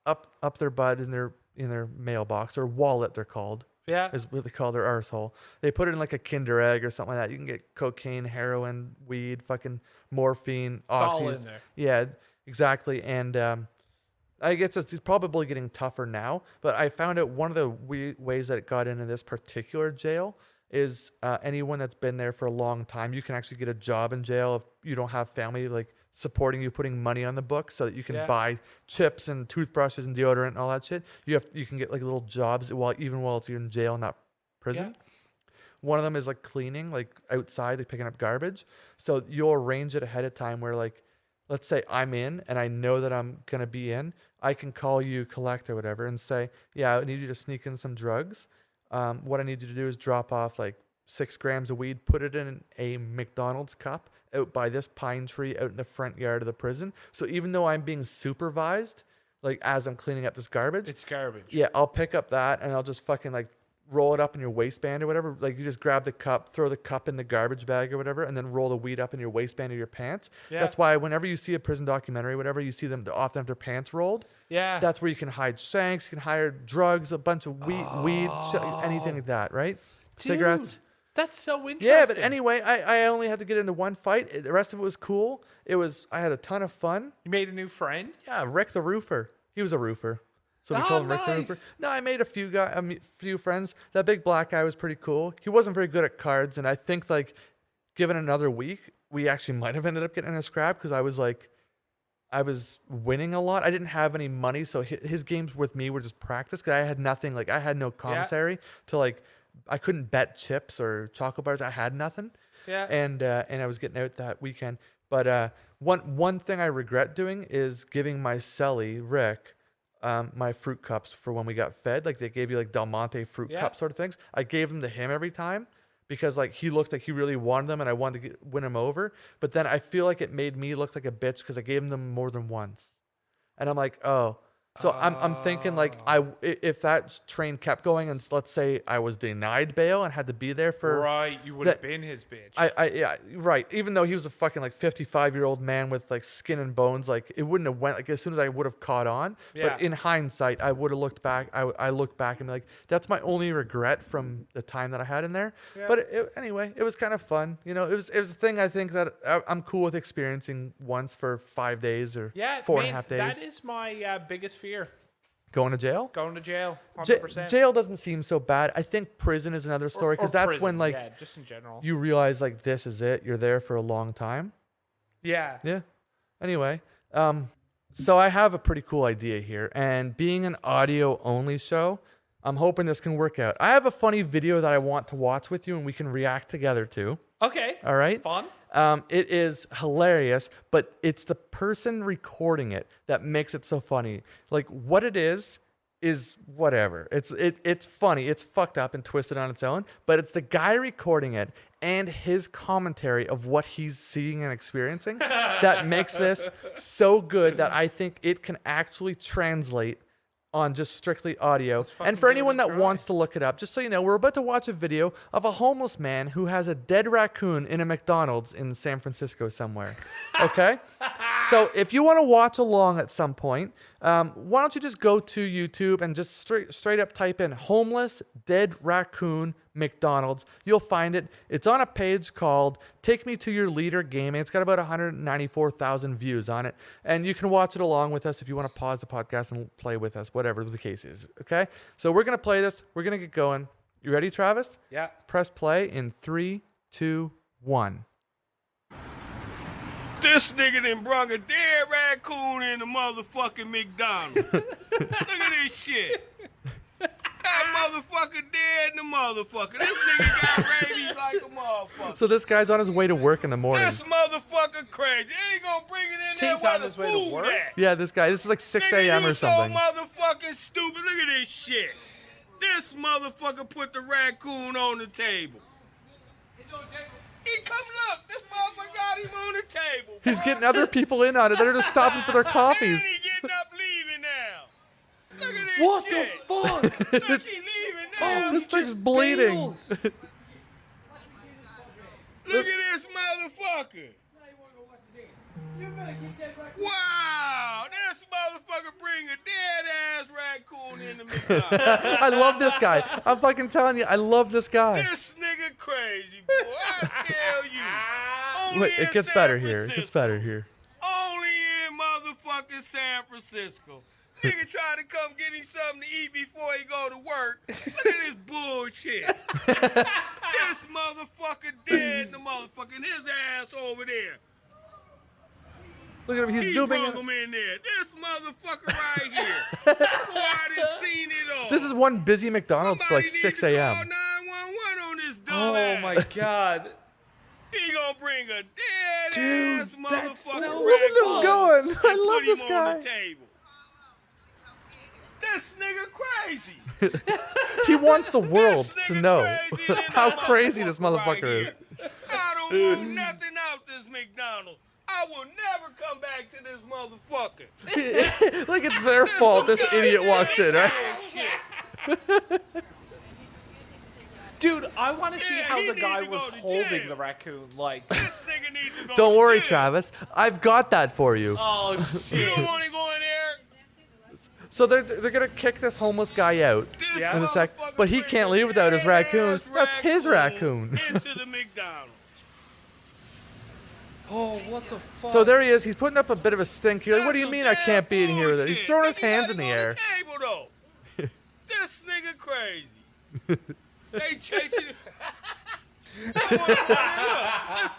up their butt in their mailbox or wallet. They're called. Yeah. Is what they call their arsehole. They put it in like a Kinder Egg or something like that. You can get cocaine, heroin, weed, fucking morphine, all oxys. in there. Yeah, exactly. And I guess it's probably getting tougher now. But I found out one of the ways that it got into this particular jail is anyone that's been there for a long time. You can actually get a job in jail if you don't have family like supporting you, putting money on the books so that you can buy chips and toothbrushes and deodorant and all that shit. You can get like little jobs while you're in jail, not prison. Yeah. One of them is like cleaning, like outside, like picking up garbage. So you'll arrange it ahead of time where like, let's say I'm in and I know that I'm going to be in. I can call you, collect or whatever and say, yeah, I need you to sneak in some drugs. What I need you to do is drop off like 6 grams of weed, put it in a McDonald's cup out by this pine tree out in the front yard of the prison. So even though I'm being supervised, like as I'm cleaning up this garbage, It's garbage. yeah, I'll pick up that and I'll just fucking like roll it up in your waistband or whatever. Like you just grab the cup, throw the cup in the garbage bag or whatever, and then roll the weed up in your waistband or your pants. Yeah. That's why whenever you see a prison documentary, whatever, you see them often have their pants rolled. Yeah. That's where you can hide shanks, you can hide drugs, a bunch of weed, anything like that, right? Cigarettes. That's so interesting. Yeah, but anyway, I only had to get into one fight. The rest of it was cool. I had a ton of fun. You made a new friend? Yeah, Rick the Roofer. He was a roofer. So we Oh, called him Rick the nice. Roofer. No, I made a few friends. That big black guy was pretty cool. He wasn't very good at cards, and I think like given another week, we actually might have ended up getting in a scrap because I was winning a lot. I didn't have any money, so his games with me were just practice because I had nothing. Like I had no commissary to like. I couldn't bet chips or chocolate bars. I had nothing. Yeah. And I was getting out that weekend. But one thing I regret doing is giving my cellie, Rick, my fruit cups for when we got fed. Like they gave you like Del Monte fruit cup sort of things. I gave them to him every time because like he looked like he really wanted them and I wanted to win him over. But then I feel like it made me look like a bitch because I gave them more than once. And I'm like, oh. So I'm thinking like if that train kept going and let's say I was denied bail and had to be there for Right, you would have been his bitch. yeah, right. Even though he was a fucking like 55-year-old man with like skin and bones, like it wouldn't have went like as soon as I would have caught on. Yeah. But in hindsight, I would have looked back. I look back and be like, that's my only regret from the time that I had in there. Yeah. But anyway, it was kind of fun. You know, it was a thing I think that I'm cool with experiencing once for 5 days or Yeah, 4.5 days. That is my biggest fear. Going to jail? Going to jail, 100%. Jail doesn't seem so bad. I think prison is another story because that's prison, when like yeah, just in general. you realize like this is it. You're there for a long time. Yeah. Yeah. Anyway, so I have a pretty cool idea here, and being an audio only show, I'm hoping this can work out. I have a funny video that I want to watch with you and we can react together to. Okay. All right. Fun. It is hilarious, but it's the person recording it that makes it so funny. Like what it is is whatever. It's funny. It's fucked up and twisted on its own, but it's the guy recording it and his commentary of what he's seeing and experiencing that makes this so good that I think it can actually translate on just strictly audio. And for anyone that wants to look it up, just so you know, we're about to watch a video of a homeless man who has a dead raccoon in a McDonald's in San Francisco somewhere. Okay? So if you want to watch along at some point, why don't you just go to YouTube and just straight up type in homeless dead raccoon McDonald's. You'll find it. It's on a page called Take Me to Your Leader Gaming. It's got about 194,000 views on it. And you can watch it along with us if you want to pause the podcast and play with us, whatever the case is. Okay? So we're going to play this. We're going to get going. You ready, Travis? Yeah. Press play in 3, 2, 1. This nigga done brung a dead raccoon in the motherfucking McDonald's. Look at this shit. That motherfucker dead in the motherfucker. This nigga got rabies like a motherfucker. So this guy's on his way to work in the morning. This motherfucker crazy. He ain't gonna bring it in there He's on where his the way to food work? at. Yeah, this is like 6 Nigga, a.m. you or something. so motherfucking stupid. Look at this shit. This motherfucker put the raccoon on the table. He come look. This motherfucker got him on the table. He's bro. getting other people in on it. They're just stopping for their coffees. And he getting up leaving now. Look at this What shit. the fuck? Look, It's- he leaving now. This thing's bleeding. Bails. Look at this motherfucker. Wow, this motherfucker bring a dead ass raccoon in the McDonald's. I love this guy. I'm fucking telling you, I love this guy. This nigga crazy, boy. I tell you. Only Wait, in it gets San better here. It gets Francisco. better here. Only in motherfucking San Francisco. Nigga trying to come get him something to eat before he go to work. Look at this bullshit. This motherfucker dead in the motherfucking his ass over there. Look at him. He's He zooming brung in. him in there. This motherfucker right here. Boy, I done seen it all. This is one busy McDonald's for like Somebody 6 need to a.m. call 911 on this dumb Oh ass. my god. He gonna bring a dead Dude, ass that's motherfucker. so Listen to him Raccoon. going. I and love put this him guy. on the table. This nigga crazy. He wants the world This to nigga know crazy than how that crazy this motherfucker right is. here. I don't want nothing out this McDonald's. I will never come back to this motherfucker. Like it's their fault this idiot walks in, right? Shit. Dude, I want to see Yeah, how he the guy need to was go to holding jail. the raccoon. Like, This nigga needs to go Don't to worry, jail. Travis. I've got that for you. oh You shit. don't want to go in there? So they're gonna kick this homeless guy out This Yeah. in a sec, motherfucker but he bring can't a leave without his dead-ass raccoon. That's his raccoon. Into the McDonald's. Oh, what the fuck? So there he is. He's putting up a bit of a stink here. What do you That's mean some I can't be in here with it? He's bullshit. throwing his Nigga hands gotta in the go to air. Table, though. This nigga crazy. They chasing him. Look, this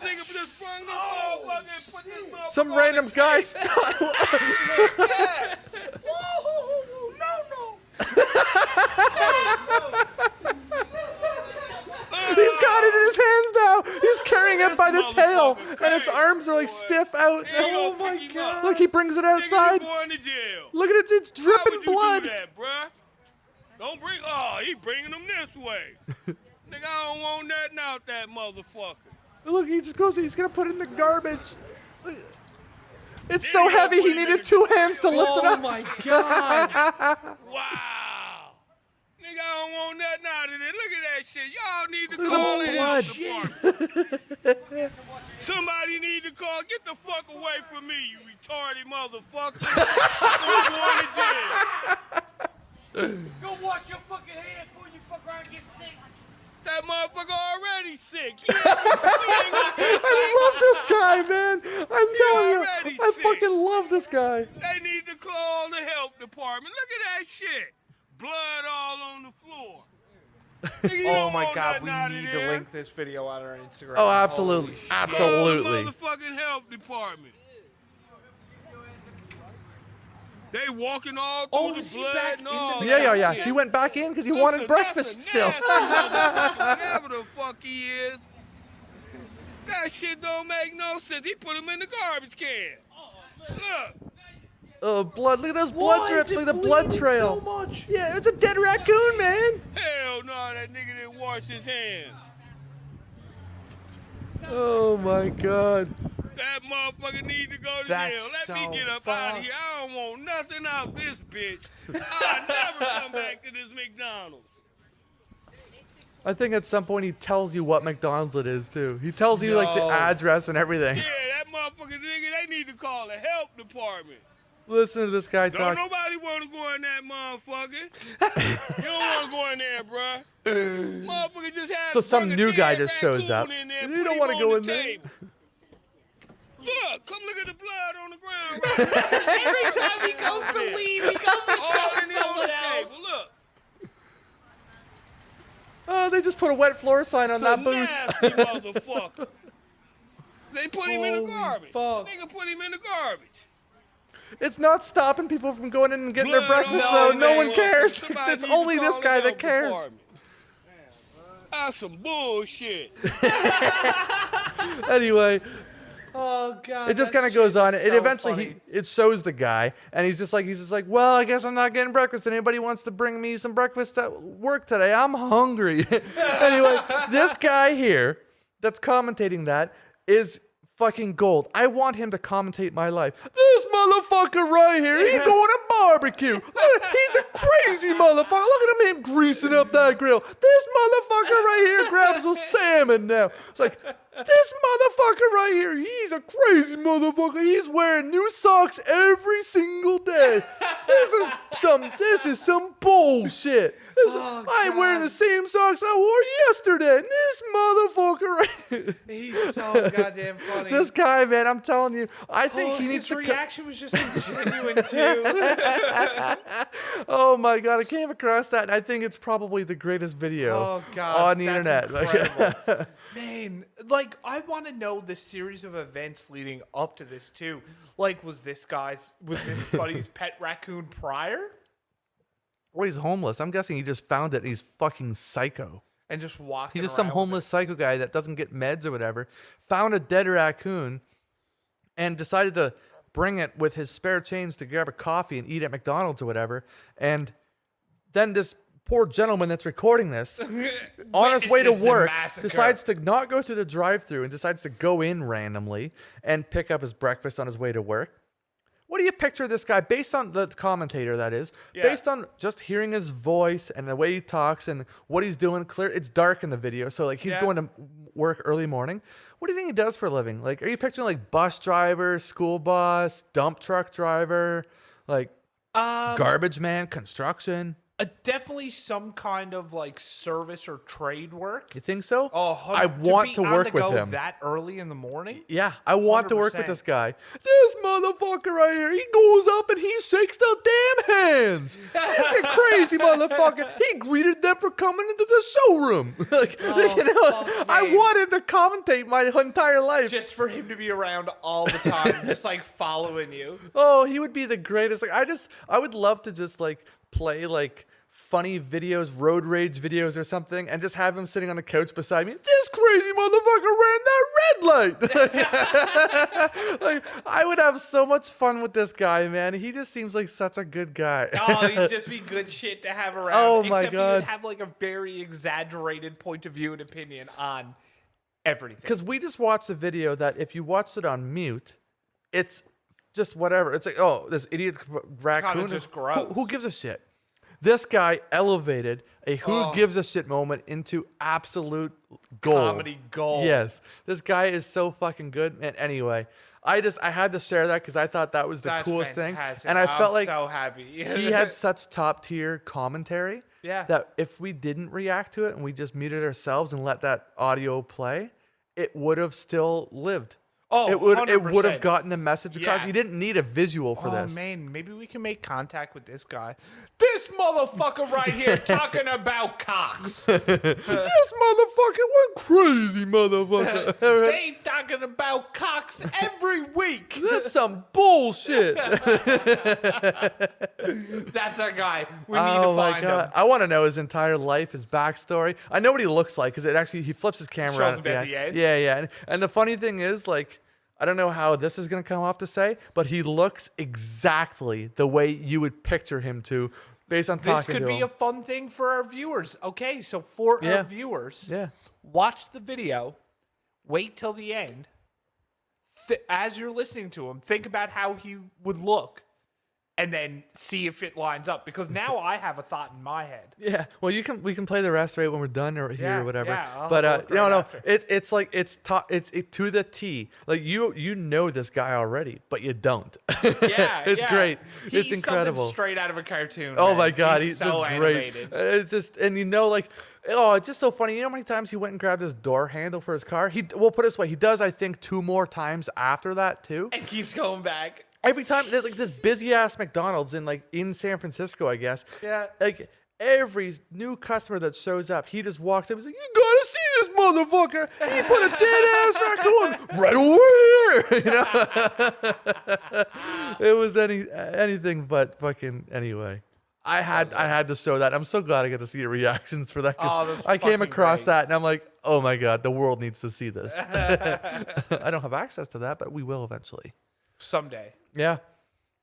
nigga just sprung this motherfucker and put this motherfucker Some on random the guy. table. Yeah. Woo, no. He's got it in his hands now. He's carrying it This by the tail, motherfucker and its crazy, arms are like boy. stiff out. Here you Oh go, my pick him God. up. Look, he brings it Nigga, outside. you going to jail. Look at it. It's How dripping would you blood. do that, bruh? Don't bring. Oh, he bringing them this way. Nigga, I don't want nothing out that motherfucker. Look, he just goes. He's gonna put it in the garbage. Look. It's There so you go, heavy. put He it in needed the 2 garbage. hands to lift it Oh up. my god. Wow. Nigga, I don't want nothing out of it. Look at that shit. Y'all need to Look at call the the blood. health department. Somebody need to call. Get the fuck away from me, you retarded motherfucker. I'm going to jail. Go wash your fucking hands before you fuck around and get sick. That motherfucker already sick. He ain't gonna get I love this guy, man. I'm telling you, already I sick. fucking love this guy. They need to call the health department. Look at that shit. Blood all on the floor. Nigga, you Oh don't my want god, nothing we out of need to there. link this video on our Instagram. Oh, absolutely, Holy shit. absolutely. Call the motherfucking health department. They walking all through Oh, the is he blood back and in all the Yeah, that yeah, yeah. shit. He went back in because he Listen, wanted that's breakfast a still. nasty motherfucker, whatever the fuck he is. That shit don't make no sense. He put him in the garbage can. Look. Oh, blood. Look at those Why blood is drips. it Look at the blood bleeding trail. so much? Yeah, it's a dead raccoon, man. Hell no, that nigga didn't wash his hands. Oh, my God. That motherfucker need to go to That's jail. Let so me get up out of fucked. here. I don't want nothing out this bitch. I'll never come back to this McDonald's. I think at some point he tells you what McDonald's it is, too. He tells you, like, the No. address and everything. Yeah, that motherfucker nigga, they need to call the health department. Listen to this guy Don't talk. nobody want to go in that motherfucker. You don't want to go in there, bruh. Motherfucker just had So some fucking new guy dead just shows raccoon up. in there, You put don't him wanna on go the in there. table. Look, come look at the blood on the ground right now. Every time he goes to leave, he goes to All show in there on someone the else. table. Look. Oh, they just put a wet floor sign on that booth. Nasty motherfucker. They put him in the Holy garbage. fuck. Nigga put him in the garbage. It's not stopping people from going in and getting their Blood breakfast, on though. the No one man. cares. Somebody It's need to only this call guy the that health cares. department. That's some bullshit. Anyway, Oh god. it just that kind of goes shit on. is It so eventually funny. it shows the guy, and he's just like, well, I guess I'm not getting breakfast. Anybody wants to bring me some breakfast at work today? I'm hungry. Anyway, this guy here that's commentating that is fucking gold. I want him to commentate my life. This motherfucker right here, he's going to barbecue. He's a crazy motherfucker. Look at him greasing up that grill. This motherfucker right here grabs a salmon now. It's like, this motherfucker right here, he's a crazy motherfucker. He's wearing new socks every single day. This is some bullshit. I'm wearing the same socks I wore yesterday. And this motherfucker right here. He's so goddamn funny. This guy, man, I'm telling you, I think he needs his to. reaction was just genuine too. Oh my god, I came across that, and I think it's probably the greatest video Oh god, on the that's internet. Like, incredible. Man, like I want to know the series of events leading up to this too. Like, was this buddy's pet raccoon prior, well, he's homeless. I'm guessing he just found it. And he's fucking psycho. and just walking? He's just some around with homeless psycho guy that doesn't get meds or whatever. Found a dead raccoon, and decided to bring it with his spare change to grab a coffee and eat at McDonald's or whatever. And then this poor gentleman that's recording this, on his way to Witnesses the work, massacre. decides to not go through the drive-thru and decides to go in randomly and pick up his breakfast on his way to work. What do you picture this guy, based on the commentator that is, based on just hearing his voice and the way he talks and what he's doing? Clear, it's dark in the video, so like he's Yeah. going to work early morning. What do you think he does for a living? Like, are you picturing like bus driver, school bus, dump truck driver, like garbage man, construction? definitely some kind of like service or trade work. You think so? Oh, I want to be on work the with go him. that early in the morning. Yeah, I want to work with 100%. this guy. This motherfucker right here, he goes up and he shakes the damn hands. He's a crazy motherfucker. He greeted them for coming into the showroom. Like, fuck, I man. want him to commentate my entire life. Just for him to be around all the time, just like following you. Oh, he would be the greatest. Like, I would love to just like play like funny videos, road rage videos or something, and just have him sitting on the couch beside me. This crazy motherfucker ran that red light. Like, I would have so much fun with this guy, man. He just seems like such a good guy. Oh, he'd just be good shit to have around. Oh, my Except he God. would have like a very exaggerated point of view and opinion on everything. Because we just watched a video that if you watched it on mute, it's just whatever. It's like, oh, this idiot raccoon. just gross. Who gives a shit? This guy elevated a who gives a shit moment into absolute gold. Comedy gold. Yes. This guy is so fucking good. And anyway, I had to share that because I thought that was the That's coolest fantastic. thing. And I felt like so happy. he had such top tier commentary Yeah. that if we didn't react to it and we just muted ourselves and let that audio play, it would have still lived. Oh, it would have 100%. gotten the message across. Yeah. You didn't need a visual for Oh this. man, maybe we can make contact with this guy. This motherfucker right here talking about cocks. This motherfucker, what crazy motherfucker. They talking about cocks every week. That's some bullshit. That's our guy. We need Oh to my find god! him. I want to know his entire life, his backstory. I know what he looks like because he flips his camera Shows out him at the end. Yeah. And the funny thing is, like, I don't know how this is going to come off to say, but he looks exactly the way you would picture him to based on This talking could to be him. a fun thing for our viewers. Okay, so for Yeah. our viewers, Yeah. watch the video, wait till the end. As you're listening to him, think about how he would look, and then see if it lines up. Because now I have a thought in my head. Yeah, well, we can play the rest right when we're done or here Yeah, or whatever. yeah, I'll but have a look no, right no, after. it's like it's to the T. Like you know this guy already, but you don't. Yeah, it's yeah. great. He's It's incredible. something straight out of a cartoon. Oh man. my God, he's so just great. animated. It's just, and like, oh, it's just so funny. You know how many times he went and grabbed his door handle for his car? We'll put it this way, he does, I think, 2 more times after that too. And keeps going back. Every time, like this busy ass McDonald's in San Francisco, I guess. Yeah. Like every new customer that shows up, he just walks in. He's like, "You gotta see this motherfucker! He put a dead ass raccoon right over here." It was anything but fucking. Anyway, I had to show that. I'm so glad I got to see your reactions for that. 'Cause Oh, that's I came fucking across great. that and I'm like, oh my God, the world needs to see this. I don't have access to that, but we will eventually. Someday. Yeah.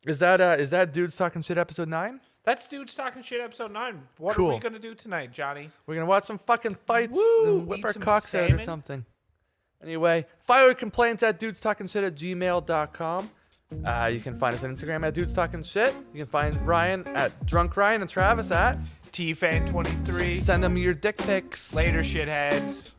Is that Dudes Talking Shit episode 9? That's Dudes Talking Shit episode 9. What are Cool. we going to do tonight, Johnny? We're going to watch some fucking fights Woo! and whip Eat our some cocks out or salmon? something. Anyway, fire your complaints at dudestalkingshit@gmail.com. You can find us on Instagram at Dudes Talking Shit. You can find Ryan at Drunk Ryan and Travis at TFan23. Send them your dick pics. Later, shitheads.